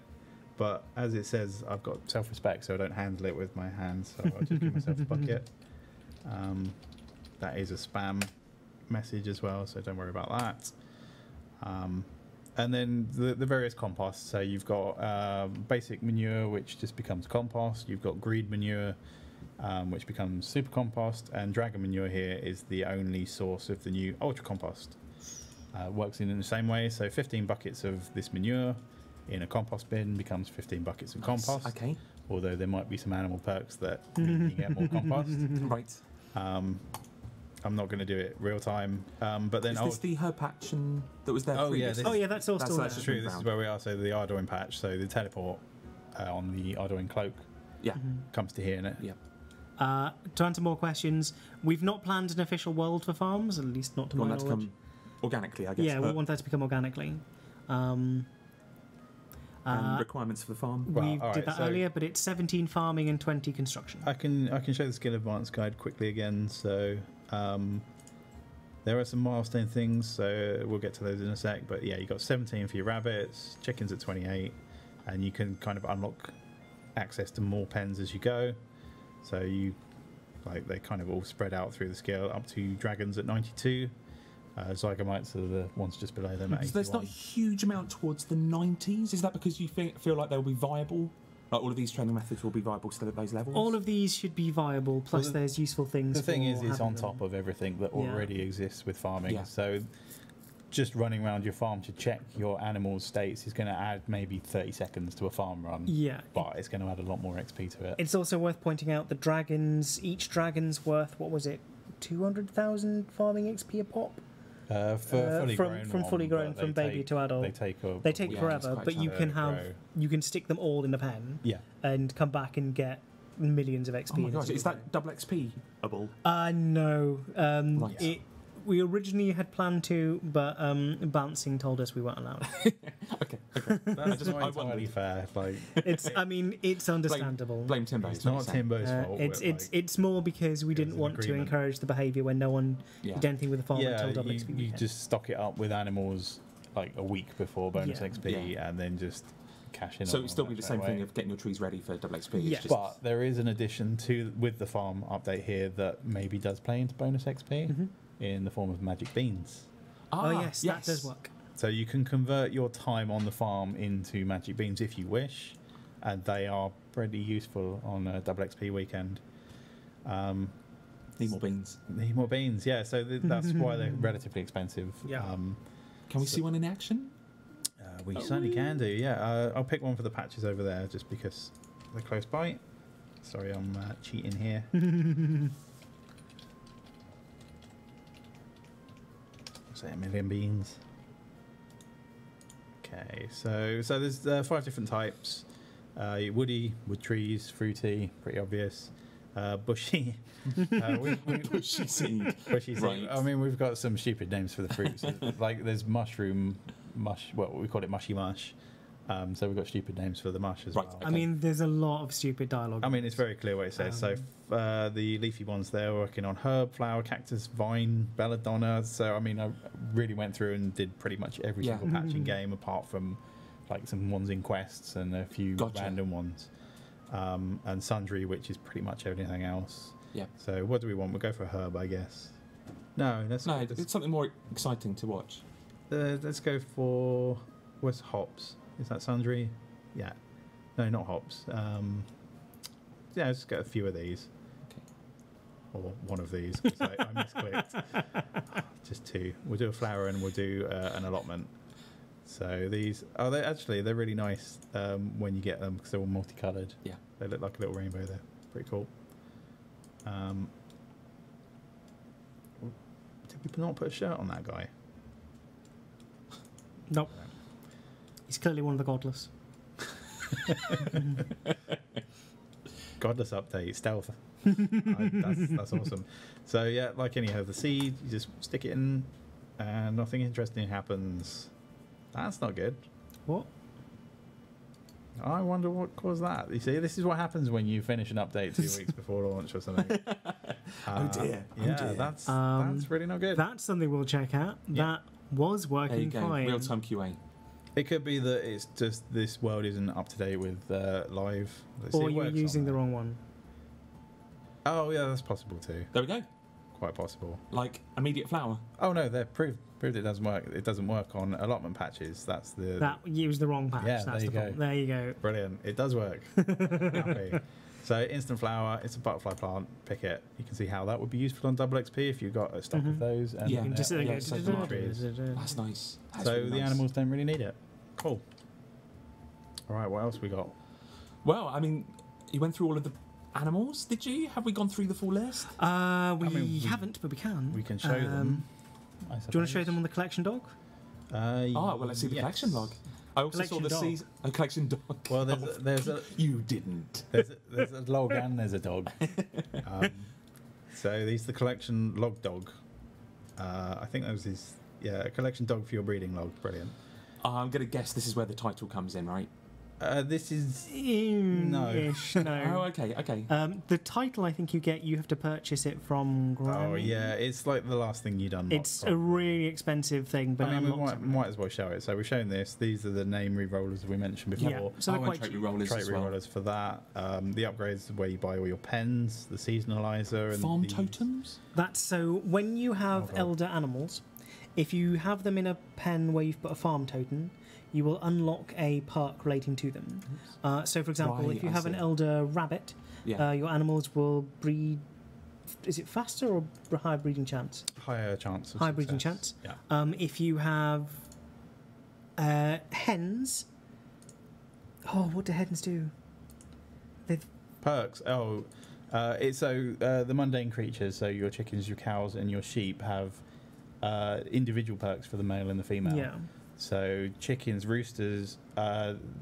but as it says, I've got self-respect, so I don't handle it with my hands. So I'll just give myself a bucket. That is a spam message as well, so don't worry about that. And then the various composts. So you've got basic manure, which just becomes compost. You've got greed manure, which becomes super compost, and dragon manure here is the only source of the new ultra compost. Works in the same way. So 15 buckets of this manure in a compost bin becomes 15 buckets of compost. Okay. Although there might be some animal perks that mean you get more compost. Right. I'm not going to do it real time. But then Is this the herb patch that was there Oh, yeah, previously? this- Oh yeah, that's all That's still actually there. true. been This is found. where we are. So the Ardoyne patch. So the teleport on the Ardoyne cloak Yeah. comes to here in it. Yeah. To answer more questions, we've not planned an official world for farms, at least not to You my want that to knowledge. come organically, I guess. Yeah, we want that to become organically. And requirements for the farm. Well, We all did right, that so- earlier, but it's 17 farming and 20 construction. I can show the skill advance guide quickly again. So there are some milestone things. So we'll get to those in a sec. But yeah, you got 17 for your rabbits, chickens at 28, and you can kind of unlock access to more pens as you go. So they kind of all spread out through the scale up to dragons at 92. Zygomites are the ones just below them at So there's not a 81. huge amount towards the 90s. Is that because you feel like they'll be viable? Like all of these training methods will be viable still at those levels? All of these should be viable, plus Well, there's useful things. The thing for is, it's having on them. top of everything that Yeah. already exists with farming. Yeah. So just running around your farm to check your animals' states is going to add maybe 30 seconds to a farm run. Yeah. But it's going to add a lot more XP to it. It's also worth pointing out the dragons, each dragon's worth, what was it, 200,000 farming XP a pop? For fully from grown from fully one, grown, but from they baby take- to adult. They take a, They take Yeah, forever, it's quite but you tough can to have grow. you can stick them all in a pen Yeah. and come back and get millions of XP. Oh my in a gosh, single is that double XP-able? No. Right. We originally had planned to, but Balancing told us we weren't allowed. Okay. That's not I entirely wondered. fair. Like, it's understandable. Blame Timbo. it's is what not you're saying. Timbo's fault. but, like, It's more because we didn't an want to agreement. encourage the behaviour when no one Yeah. did anything with the farm yeah, until double you, XP. you weekend. just stock it up with animals like a week before bonus Yeah. XP, Yeah. and then just cash in. So on it'd still that be the straight same thing away. of getting your trees ready for double XP. Yeah. It's just, But there is an addition to with the farm update here that maybe does play into bonus XP Mhm. in the form of magic beans. Oh yes, that does work. So you can convert your time on the farm into magic beans if you wish, and they are pretty useful on a double XP weekend. Need more beans. Need more beans, yeah. So that's why they're relatively expensive. Yeah. Can we see one in action? We certainly can do, yeah. I'll pick one for the patches over there just because they're close by. Sorry, I'm cheating here. Say a million beans. Okay, so there's 5 different types. Woody, wood trees, fruity, pretty obvious. Bushy. Bushy seed. Bushy seed. Right. I mean, we've got some stupid names for the fruits. Like there's mushroom mush. Well, we call it mushy mush. So we've got stupid names for the mush as Right, well. okay. I mean, there's a lot of stupid dialogue. I mean, it's very clear what it says. So the leafy ones there working on herb, flower, cactus, vine, belladonna. So I mean, I really went through and did pretty much every Yeah. single patch in game, apart from like some ones in quests and a few Gotcha. random ones. And sundry, which is pretty much everything else. Yeah. So what do we want? We'll go for herb, I guess. No, let's It's something more exciting to watch. let's go for what's hops? Is that sundry? Yeah. No, not hops. Yeah, let's get a few of these. Okay. or one of these. 'Cause I misclicked. Just 2. We'll do a flower and we'll do an allotment. So these, they're really nice when you get them because they're all multicoloured. Yeah. They look like a little rainbow there. Pretty cool. Did we not put a shirt on that guy? Nope. He's clearly one of the godless. Godless update, stealth. That's awesome. So yeah, like any of the seed, you just stick it in and nothing interesting happens. That's not good. What? I wonder what caused that. You see, this is what happens when you finish an update 2 weeks before launch or something. Oh dear. Yeah, dear. that's really not good. That's something we'll check out. Yeah. That was There you working go. fine. Real-time QA. It could be that it's just this world isn't up to date with live. Let's see, Or it you're works using on the there. wrong one. Oh yeah, that's possible too. There we go. Quite possible. Like immediate flower. Oh no, they're proved it doesn't work. It doesn't work on allotment patches. That's the That used the wrong patch. Yeah, That's there you the go. problem. There you go. brilliant. It does work. Happy. So instant flower, it's a butterfly plant. Pick it. You can see how that would be useful on double XP if you've got a stock of those. And Yeah. You can just yeah, go, so trees. That's nice. That's So really the nice. animals don't really need it. Cool. All right, what else we got? Well, I mean, you went through all of the animals, did you? Have we gone through the full list? We we- haven't, but we can. We can show them. Do you want to show them on the collection dog? Oh, well, let's see the collection log. I also saw Collection the dog. season. A collection dog. Well, there's a You didn't. there's a log and there's a dog. So these are the collection log dog. I think that was his. Yeah, a collection dog for your breeding log. Brilliant. I'm going to guess this is where the title comes in, right? This is Ish, Oh, no. okay, okay. The title, I think you get, you have to purchase it from Granny. Oh yeah, it's like the last thing you'd unlock. It's a really expensive thing, but I mean, we unlocks it. might as well show it. So we've shown this. These are the name re-rollers we mentioned before. Yeah, so they're and quite trait cheap. rollers Trait as well. re-rollers for that. The upgrades where you buy all your pens, the seasonalizer, and Farm the, totems? That's so when you have Hold on. elder animals, if you have them in a pen where you've put a farm totem, you will unlock a perk relating to them. So, for example, Right, if you I have an see. elder rabbit, Yeah. your animals will breed. Is it faster or higher breeding chance? higher chance. Of High breeding success. chance. Yeah. If you have hens, what do hens do? Perks. Oh, it's so the mundane creatures. So your chickens, your cows, and your sheep have individual perks for the male and the female. Yeah. So chickens, roosters,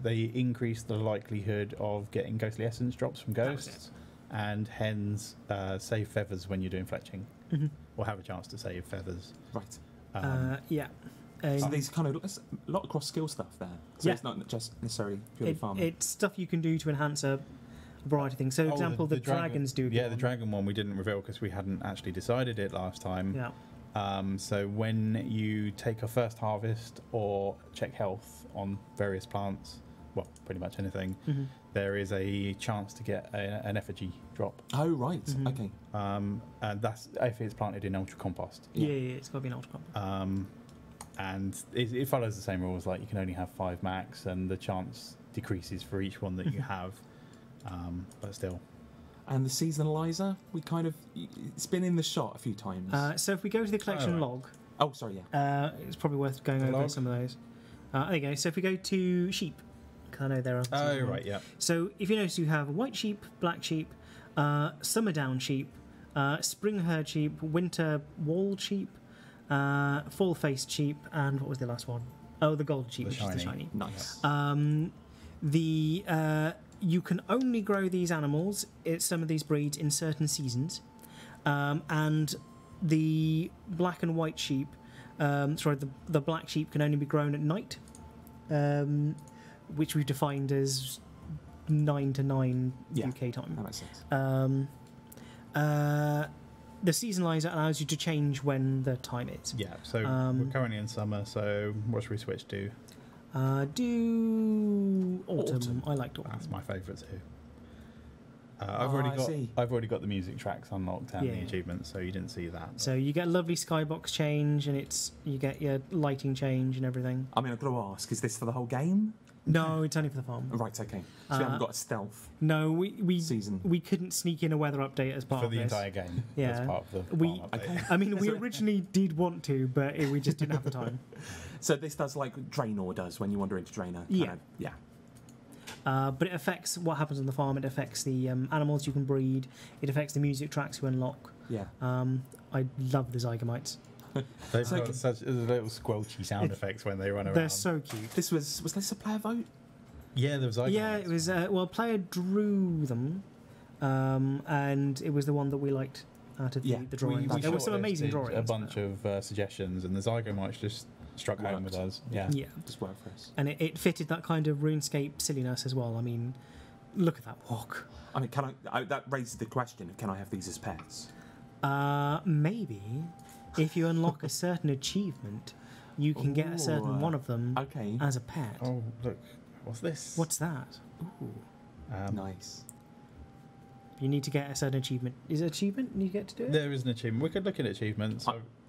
they increase the likelihood of getting ghostly essence drops from That was ghosts, and hens save feathers when you're doing fletching, or have a chance to save feathers. Right. Yeah. So these kind of a lot of cross skill stuff there. So Yeah. it's not just necessarily purely farming. It's stuff you can do to enhance a variety of things. So, for example, the dragons do. Yeah, go the on. dragon one we didn't reveal because we hadn't actually decided it last time. Yeah. So when you take a first harvest or check health on various plants, well, pretty much anything, there is a chance to get an effigy drop. Oh, right. Okay. And that's if it's planted in ultra compost. Yeah, it's got to be an ultra comp. And it follows the same rules, like you can only have 5 max, and the chance decreases for each one that you have. But still. And the seasonalizer, it's been in the shot a few times. So if we go to the collection right. log, Oh, sorry, yeah. it's probably worth going The over log? some of those. There you go. So if we go to sheep, 'cause I know there are. Oh, right, yeah. So if you notice, you have white sheep, black sheep, summer down sheep, spring herd sheep, winter walled sheep, fall faced sheep, and what was the last one? Oh, the gold sheep, The which is the shiny. shiny. Nice. You can only grow these animals, some of these breeds, in certain seasons, and the black and white sheep, the black sheep can only be grown at night, which we've defined as 9 to 9 Yeah. UK time. That makes sense. The seasonalizer allows you to change when the time is. Yeah, so we're currently in summer, so what should we switch to? Do autumn. Autumn. I liked autumn. That's my favourite too. I see. I've already got the music tracks unlocked and the Yeah. achievements, so you didn't see that. So you get a lovely skybox change, and you get your lighting change and everything. I mean, I've got to ask, is this for the whole game? No, it's only for the farm. Right, okay. So we haven't got a stealth No, we season. we couldn't sneak in a weather update as part For of the this. entire game. Yeah. That's part of the We- farm update. Okay. I mean, we originally did want to, but we just didn't have the time. So this does like Draenor does when you wander into Draenor. Yeah. Yeah. But it affects what happens on the farm. It affects the animals you can breed. It affects the music tracks you unlock. Yeah. I love the Zygomites. They've So- got such little squelchy sound effects when they run around. They're so cute. This was this a player vote? Yeah, there was like Yeah, it was. Well, player drew them, and it was the one that we liked out of Yeah. the drawings. We There were some amazing shortlisted drawings. A bunch of suggestions, and the Zygomites just struck home with us. Yeah. Yeah, Just work for us. and it fitted that kind of RuneScape silliness as well. I mean, look at that walk. I mean, can I? That raises the question: can I have these as pets? Maybe if you unlock a certain achievement, you can get a certain Ooh. one of them Okay. as a pet. Oh, look. What's this? What's that? Nice. You need to get a certain achievement. Is it achievement you get to do it? There is an achievement. We could look at achievements.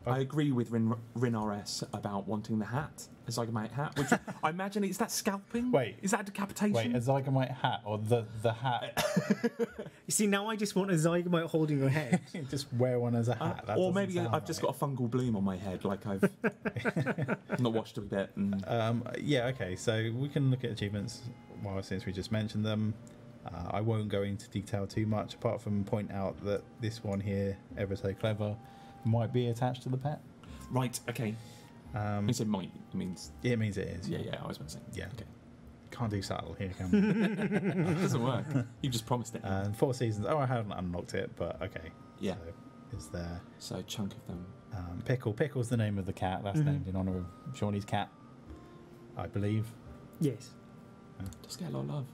I agree with Rin RS about wanting the hat, a Zygomite hat, which I imagine is that scalping? Wait. Is that decapitation? Wait, a Zygomite hat or the hat? You see, now I just want a Zygomite holding your head. Just wear one as a hat. That or doesn't maybe sound I've just right. got a fungal bloom on my head, like I've not watched a bit. And Yeah, okay, so we can look at achievements since we just mentioned them. I won't go into detail too much, apart from point out that this one here, Ever So Clever, might be attached to the pet. right, okay. You said might, it means It means it is. yeah. I was going to say Yeah. Okay, Can't do subtle here, can we? it doesn't work. You just promised it. And 4 seasons. Oh, I haven't unlocked it, but okay. Yeah. So it's there. So a chunk of them. Pickle. Pickle's the name of the cat. That's named in honour of Shawnee's cat, I believe. Yes. Does get a lot of love.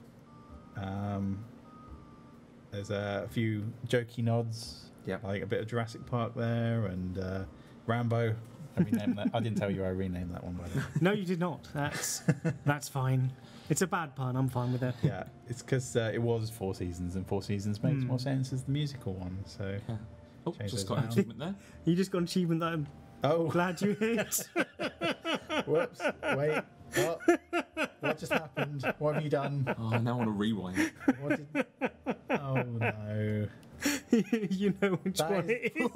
There's a few jokey nods. Yep. Like a bit of Jurassic Park there, and Rambo. I renamed that. I didn't tell you I renamed that one, by the way. No, you did not. That's fine. It's a bad pun. I'm fine with it. Yeah, it's because it was 4 seasons, and 4 seasons makes more sense as the musical one. So, Yeah. Oh, Change just those got an around. achievement there. You just got an achievement that I'm oh, glad you hit. whoops! Wait, what just happened? What have you done? Oh, I now want to rewind. What did... Oh no! You know which That one is- it is.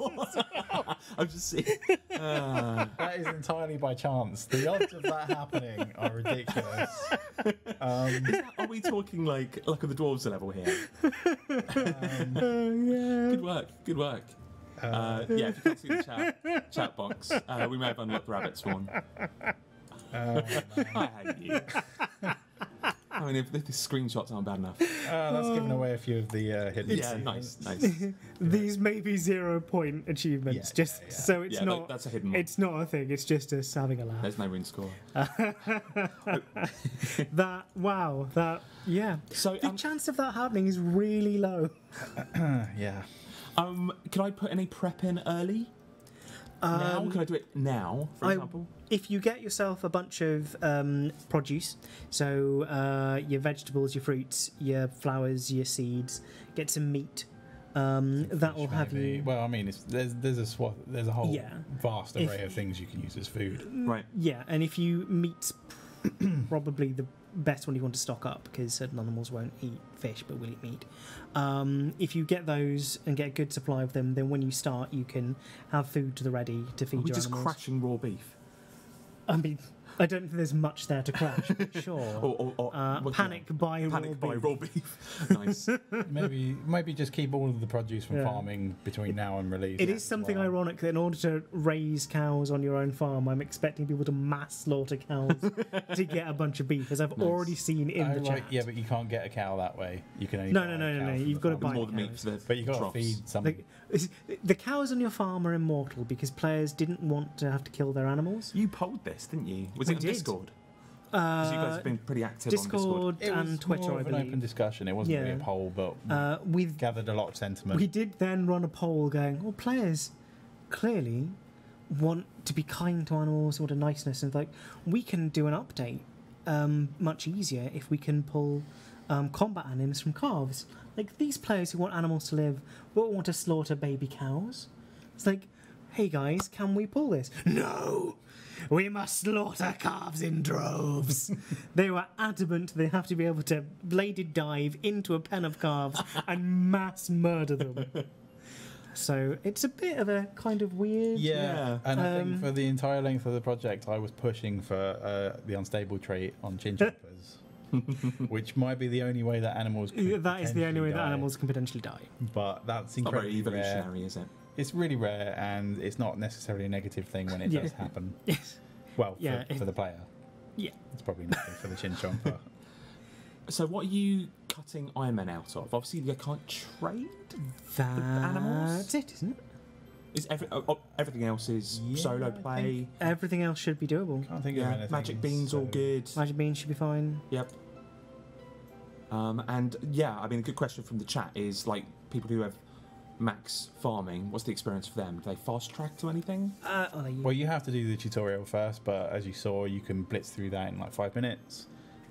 I'm just seeing. That is entirely by chance. The odds of that happening are ridiculous. Are we talking like at the dwarves level here? Good work. Good work. Yeah, if you can't see the chat box, we may have unlocked Rabbit Swan. I hate you. I mean, if the screenshots aren't bad enough. That's giving away a few of the hidden. Yeah, achievements. nice. These may be 0-point achievements, Yeah, just yeah. so it's Yeah, not. that's a hidden one. It's not a thing. It's just us having a laugh. There's no rune score. Yeah. So, The chance of that happening is really low. Yeah. can I put any prep in early? Now? Can I do it now, for example? If you get yourself a bunch of produce, so your vegetables, your fruits, your flowers, your seeds, get some meat. That will have Maybe. you. Well, I mean, there's a whole Yeah. vast If- array of things you can use as food. Right. Yeah, and if you meat's probably the best one you want to stock up because certain animals won't eat fish but will eat meat. If you get those and get a good supply of them, then when you start, you can have food to the ready to feed Are we your just animals. crashing raw beef? I mean, I don't think there's much there to crash, but sure. Or Panic buy raw Panic by beef. raw beef. Nice. Maybe just keep all of the produce from Yeah. farming between now and release. It is something ironic that in order to raise cows on your own farm, I'm expecting people to mass slaughter cows to get a bunch of beef, as I've already seen in the chat. Yeah, but you can't get a cow that way. You can only No, buy no, a no, no, cow no, from you've the got to farm. buy More the meat cows. for the But you got to troughs. feed some. The cows on your farm are immortal because players didn't want to have to kill their animals. You polled this, didn't you? Was We it on did. Discord? Because you guys have been pretty active on Discord. Discord It was and Twitter, more I of an open believe. discussion. It wasn't really a Yeah. poll, but we With gathered a lot of sentiment. We did then run a poll going, well, players clearly want to be kind to animals, want a niceness, and like, we can do an update much easier if we can pull combat animals from calves. Like, these players who want animals to live won't want to slaughter baby cows. It's like, hey guys, can we pull this? No! we must slaughter calves in droves. They were adamant they have to be able to bladed dive into a pen of calves and mass murder them. So it's a bit of a kind of weird. Yeah, and I think for the entire length of the project, I was pushing for the unstable trait on chin chompers, which might be the only way that animals. That is the only way that die. animals can potentially die. But that's Not very incredibly rare. evolutionary, is it? It's really rare, and it's not necessarily a negative thing when it Yeah. does happen. Yes. Well, Yeah, for the player, Yeah. it's probably nothing for the chin chomper. So what are you cutting Iron Man out of? Obviously, they can't trade. animals? That's it, isn't it? Is everything else is Yeah, solo I play? Everything else should be doable. Can't think of Yeah, anything. magic beans all so- good. Magic beans should be fine. Yep. And yeah, I mean, a good question from the chat is like people who have max farming. What's the experience for them? Do they fast track to anything? Well, you have to do the tutorial first, but as you saw, you can blitz through that in like 5 minutes,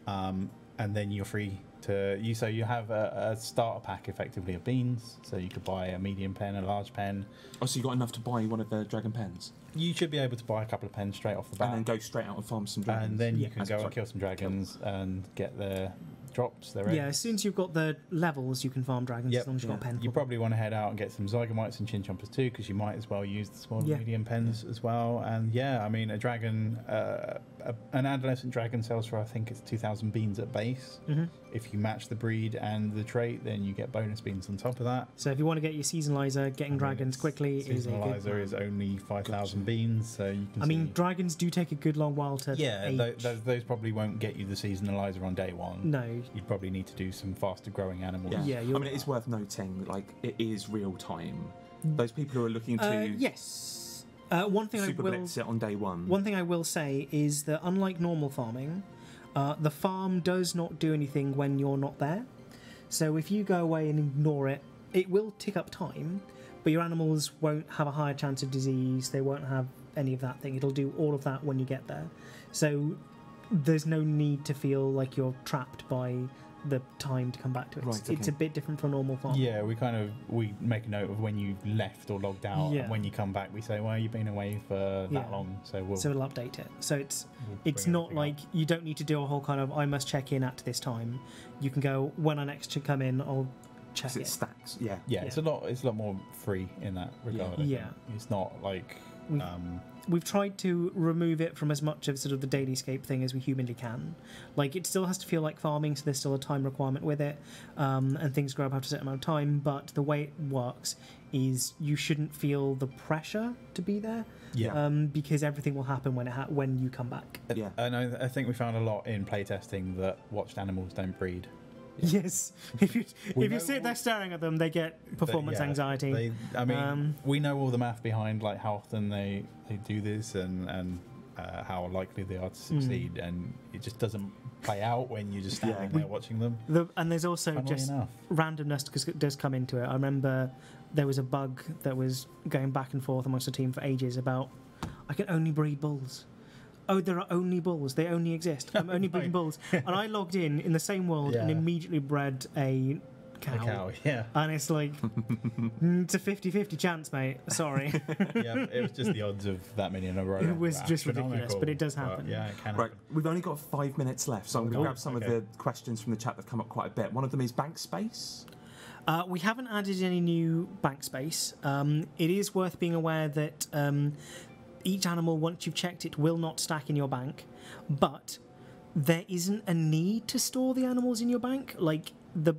and then you're free to you. So you have a starter pack effectively of beans. So you could buy a medium pen, a large pen. Oh, so you got enough to buy one of the dragon pens, You should be able to buy a couple of pens straight off the bat, and then go straight out and farm some dragons. and then you Yeah. can As- go sorry. and kill some dragons and get the drops. They're Yeah, as soon as you've got the levels, you can farm dragons Yep. as long as you've got a pen. You for probably want to head out and get some Zygomites and Chinchompers too, because you might as well use the small and Yeah. medium pens as well. And yeah, I mean, a dragon, an adolescent dragon sells for I think it's 2,000 beans at base. them. If you match the breed and the trait, then you get bonus beans on top of that. So if you want to get your seasonalizer, getting dragons quickly is a good Seasonalizer plan. is only 5,000 beans, so you can. I mean, see- dragons do take a good long while to yeah, age. those probably won't get you the seasonalizer on day one. No. You'd probably need to do some faster growing animals. Yeah, Yeah, I you're- mean, it is worth noting, like it is real time. Those people who are looking to Yes. One thing super I will blitz it on day one. One thing I will say is that unlike normal farming, the farm does not do anything when you're not there. So if you go away and ignore it, it will tick up time, but your animals won't have a higher chance of disease. They won't have any of that thing. It'll do all of that when you get there. So there's no need to feel like you're trapped by the time to come back to it. Right, It's okay. a bit different from normal farm. Yeah, we make a note of when you left or logged out, Yeah. and when you come back, we say, "Well, you've been away for Yeah. that long, so we'll." So it'll update it. So it's we'll It's bring not everything like up. you don't need to do a whole kind of I must check in at this time. You can go when I next should come in. I'll check 'Cause it it. stacks. Yeah. Yeah, it's a lot more free in that regard. I think. Yeah. It's not like. We- We've tried to remove it from as much of sort of the dailyscape thing as we humanly can. Like it still has to feel like farming, so there's still a time requirement with it, and things grow up after a certain amount of time. But the way it works is you shouldn't feel the pressure to be there, Yeah. because everything will happen when you come back. Yeah. And I think we found a lot in playtesting that watched animals don't breed. Yes, if you We if you know sit there all- staring at them, they get performance Yeah, anxiety. I mean, Um, we know all the math behind like how often they do this and how likely they are to succeed, and it just doesn't play out when you're just standing there watching them. And there's also Funnily just enough. randomness does come into it. I remember there was a bug that was going back and forth amongst the team for ages about I can only breed bulls. Oh, there are only bulls. They only exist. I'm only breeding bulls. And I logged in the same world and Yeah. immediately bred a cow. A cow, yeah. And it's like, it's a 50-50 chance, mate. Sorry. Yeah, it was just the odds of that many in a row. It was were just ridiculous, astronomical, but it does happen. yeah, it can Right, happen. we've only got 5 minutes left, so I'm going to Oh, grab some okay. of the questions from the chat that have come up quite a bit. One of them is bank space. We haven't added any new bank space. It is worth being aware that each animal, once you've checked it, will not stack in your bank, but there isn't a need to store the animals in your bank. Like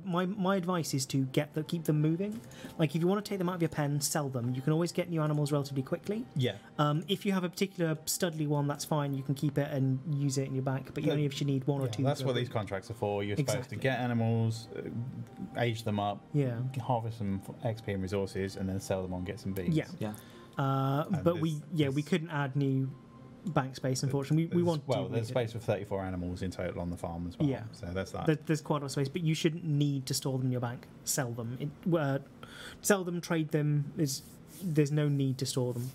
my advice is to keep them moving. Like if you want to take them out of your pen, sell them. You can always get new animals relatively quickly. Yeah. If you have a particular studly one, that's fine. You can keep it and use it in your bank, but you only if you need one or Yeah, two. that's per what these group. contracts are for. You're supposed Exactly. to get animals, age them up, Yeah. harvest some XP and resources, and then sell them on, get some beans. Yeah. Yeah. But we couldn't add new bank space, unfortunately. We want Well, to. there's space for 34 animals in total on the farm as well. Yeah. So that's that. There's quite a lot of space, but you shouldn't need to store them in your bank. Sell them. Sell them, trade them. There's no need to store them.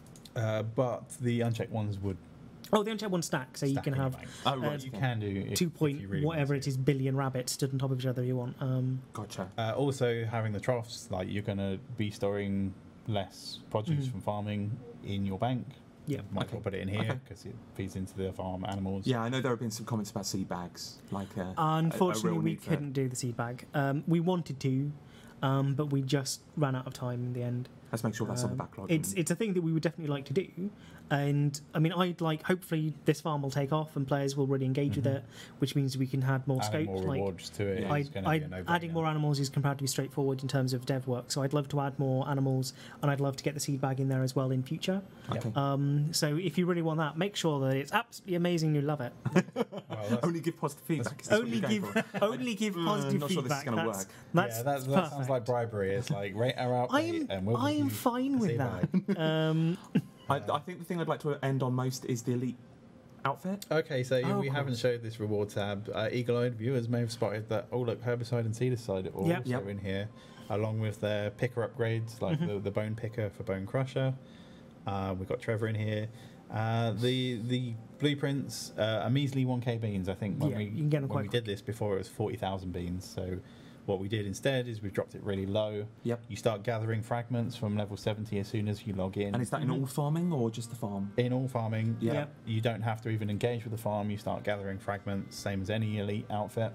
But the unchecked ones would. Oh, the unchecked one stack, so you stack can in your have bank. Oh, right. You can do if, 2 if you really want whatever to. it is billion rabbits stood on top of each other you want. Gotcha. Also, having the troughs, like you're going to be storing less produce from farming in your bank. Yeah. Might Okay. well put it in here Okay. because it feeds into the farm animals. Yeah, I know there have been some comments about seed bags, like a Unfortunately, real we need for it. couldn't do the seed bag. We wanted to, but we just ran out of time in the end. Let's make sure that's on the Um, backlog. It's a thing that we would definitely like to do, and I mean, I'd like hopefully this farm will take off and players will really engage with it, which means we can have more Adding scope. more Like rewards to it. Yeah. is gonna be a no-brainer. adding more animals is comparatively straightforward in terms of dev work. So I'd love to add more animals, and I'd love to get the seed bag in there as well in future. Okay. So if you really want that, make sure that it's absolutely amazing. You love it. Well, that's- Only give positive feedback. Is this what only you're going give for? only give positive not sure this is feedback. gonna That's- work. That's, yeah, that's that sounds perfect. like bribery. It's like rate our outfit and we'll I give am you fine a with seed that. bag. I think the thing I'd like to end on most is the elite outfit. Okay, so Oh, we of haven't course. showed this reward tab. Eagle-eyed viewers may have spotted that, oh look, herbicide and seedicide are also Yep. Yep. in here, along with their picker upgrades, like the bone picker for bone crusher. We've got Trevor in here. The blueprints are measly 1k beans. I think when Yeah, we you can get them when quite we did this before, it was 40,000 beans. So what we did instead is we dropped it really low. Yep. You start gathering fragments from level 70 as soon as you log in. And is that in all farming or just the farm? In all farming, Yeah. Yep. you don't have to even engage with the farm. You start gathering fragments, same as any elite outfit.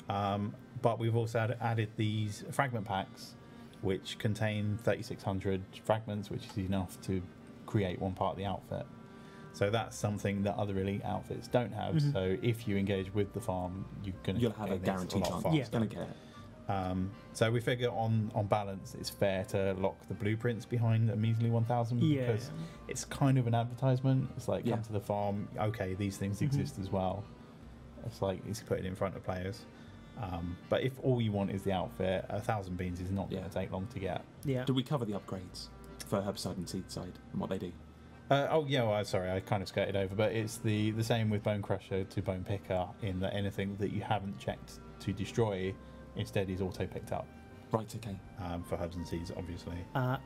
But we've also added these fragment packs, which contain 3,600 fragments, which is enough to create one part of the outfit. So that's something that other elite outfits don't have. So if you engage with the farm, You'll have a guaranteed chance. Yeah. Gonna get it. So we figure on balance, it's fair to lock the blueprints behind a measly 1,000 Yeah. because it's kind of an advertisement. It's like, Yeah. come to the farm, okay, these things exist as well. It's like it's put it in front of players. But if all you want is the outfit, 1,000 beans is not going Yeah. to take long to get. Yeah. Do we cover the upgrades for herbicide and seed side and what they do? Sorry, I kind of skirted over, but it's the same with Bone Crusher to Bone Picker in that anything that you haven't checked to destroy instead is auto picked up Right, okay. for herbs and seeds, obviously. I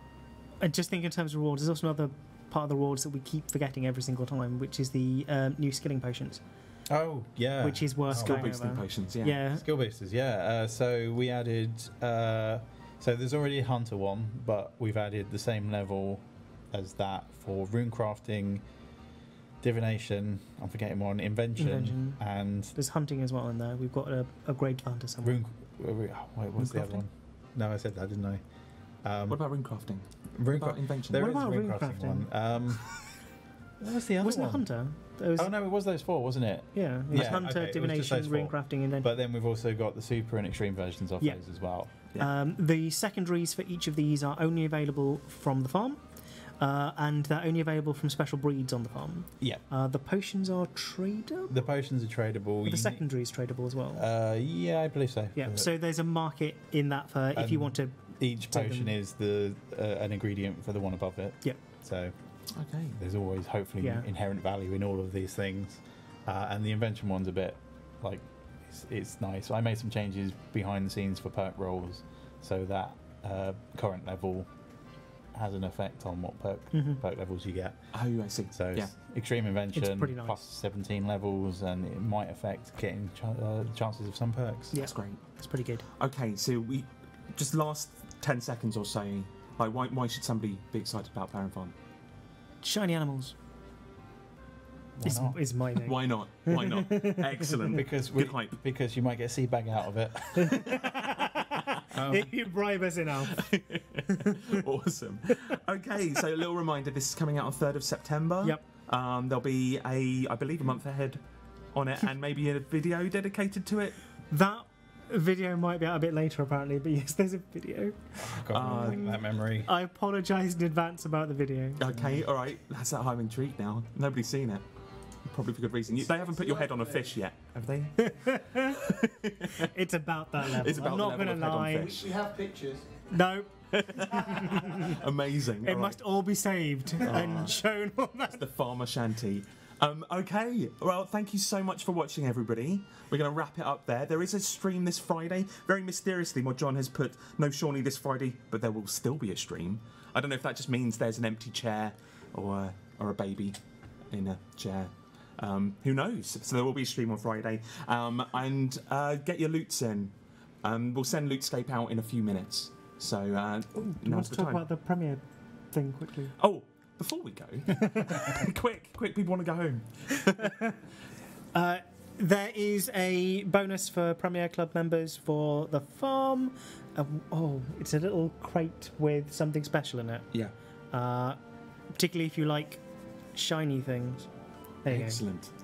just think in terms of rewards, there's also another part of the rewards that we keep forgetting every single time, which is the new skilling potions, Oh, yeah. which is worth Skill going boosting over. potions, yeah. Yeah. Skill boosters, yeah. So we added. So there's already a hunter one, but we've added the same level as that for rune crafting, divination. I'm forgetting one. Invention. And There's hunting as well in there. We've got a grade hunter somewhere. rune. Wait, what's the other Runecrafting? one? No, I said that, didn't I? What about rune crafting? Rune What about cra- invention? There What is a about rune rune crafting crafting? one. What was the other Wasn't one? it hunter? There was, Oh no, it was those four, wasn't it? yeah, it was Yeah, hunter, okay, it was just divination, those rune four. crafting, and then But then we've also got the super and extreme versions of Yeah. those as well. the secondaries for each of these are only available from the farm, and they're only available from special breeds on the farm. Yeah. The potions are tradable. The potions are tradable. But the secondary is tradable as well. Yeah, I believe so. Yeah, so there's a market in that for if you Um, want to. Each take potion them. is the an ingredient for the one above it. Yep. So Okay. there's always hopefully Yeah. inherent value in all of these things, and the invention one's a bit like it's nice. I made some changes behind the scenes for perk rolls, so that current level has an effect on what perk levels you get. Oh, I see. So yeah. it's extreme invention pretty nice. plus 17 levels, and it might affect getting chances of some perks. Yeah, That's great. it's pretty good. Okay, so we just last 10 seconds or so. Like, why should somebody be excited about Baron Farm? Shiny animals Why not? is my thing. Why not? Why not? Excellent. Because Good hype. because you might get a seed bag out of it. If you bribe us enough. Awesome. Okay, so a little reminder: this is coming out on 3rd of September. Yep. There'll be I believe, a month ahead on it, and maybe a video dedicated to it. That video might be out a bit later, apparently, but yes, there's a video. God, that memory. I apologise in advance about the video. Okay, all right. That's that I'm intrigued now. Nobody's seen it. Probably for good reason. They haven't put your head on a fish yet, have they? It's about that level. It's about I'm the not level going to of head on lie. fish. We have pictures. No, Amazing. it All right. must all be saved and shown on that. The farmer shanty. Okay, well, thank you so much for watching, everybody. We're going to wrap it up there. There is a stream this Friday. Very mysteriously, Mod John has put no Shawnee this Friday, but there will still be a stream. I don't know if that just means there's an empty chair or a baby in a chair. Who knows? So there will be a stream on Friday. And get your loots in. We'll send Lootscape out in a few minutes. So now's Let's the talk time. about the premiere thing quickly. Oh, before we go, quick, people want to go home. There is a bonus for Premier Club members for the farm. It's a little crate with something special in it. Yeah. Particularly if you like shiny things. There you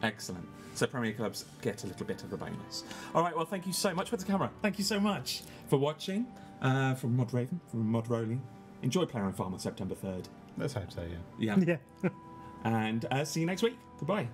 Excellent. So Premier Clubs get a little bit of a bonus. All right, well, thank you so much for the camera. Thank you so much for watching. From Mod Raven, from Mod Rolling. Enjoy Player and Farm on September 3rd. Let's hope so, yeah. Yeah. go. Yeah. And see you next week. Goodbye.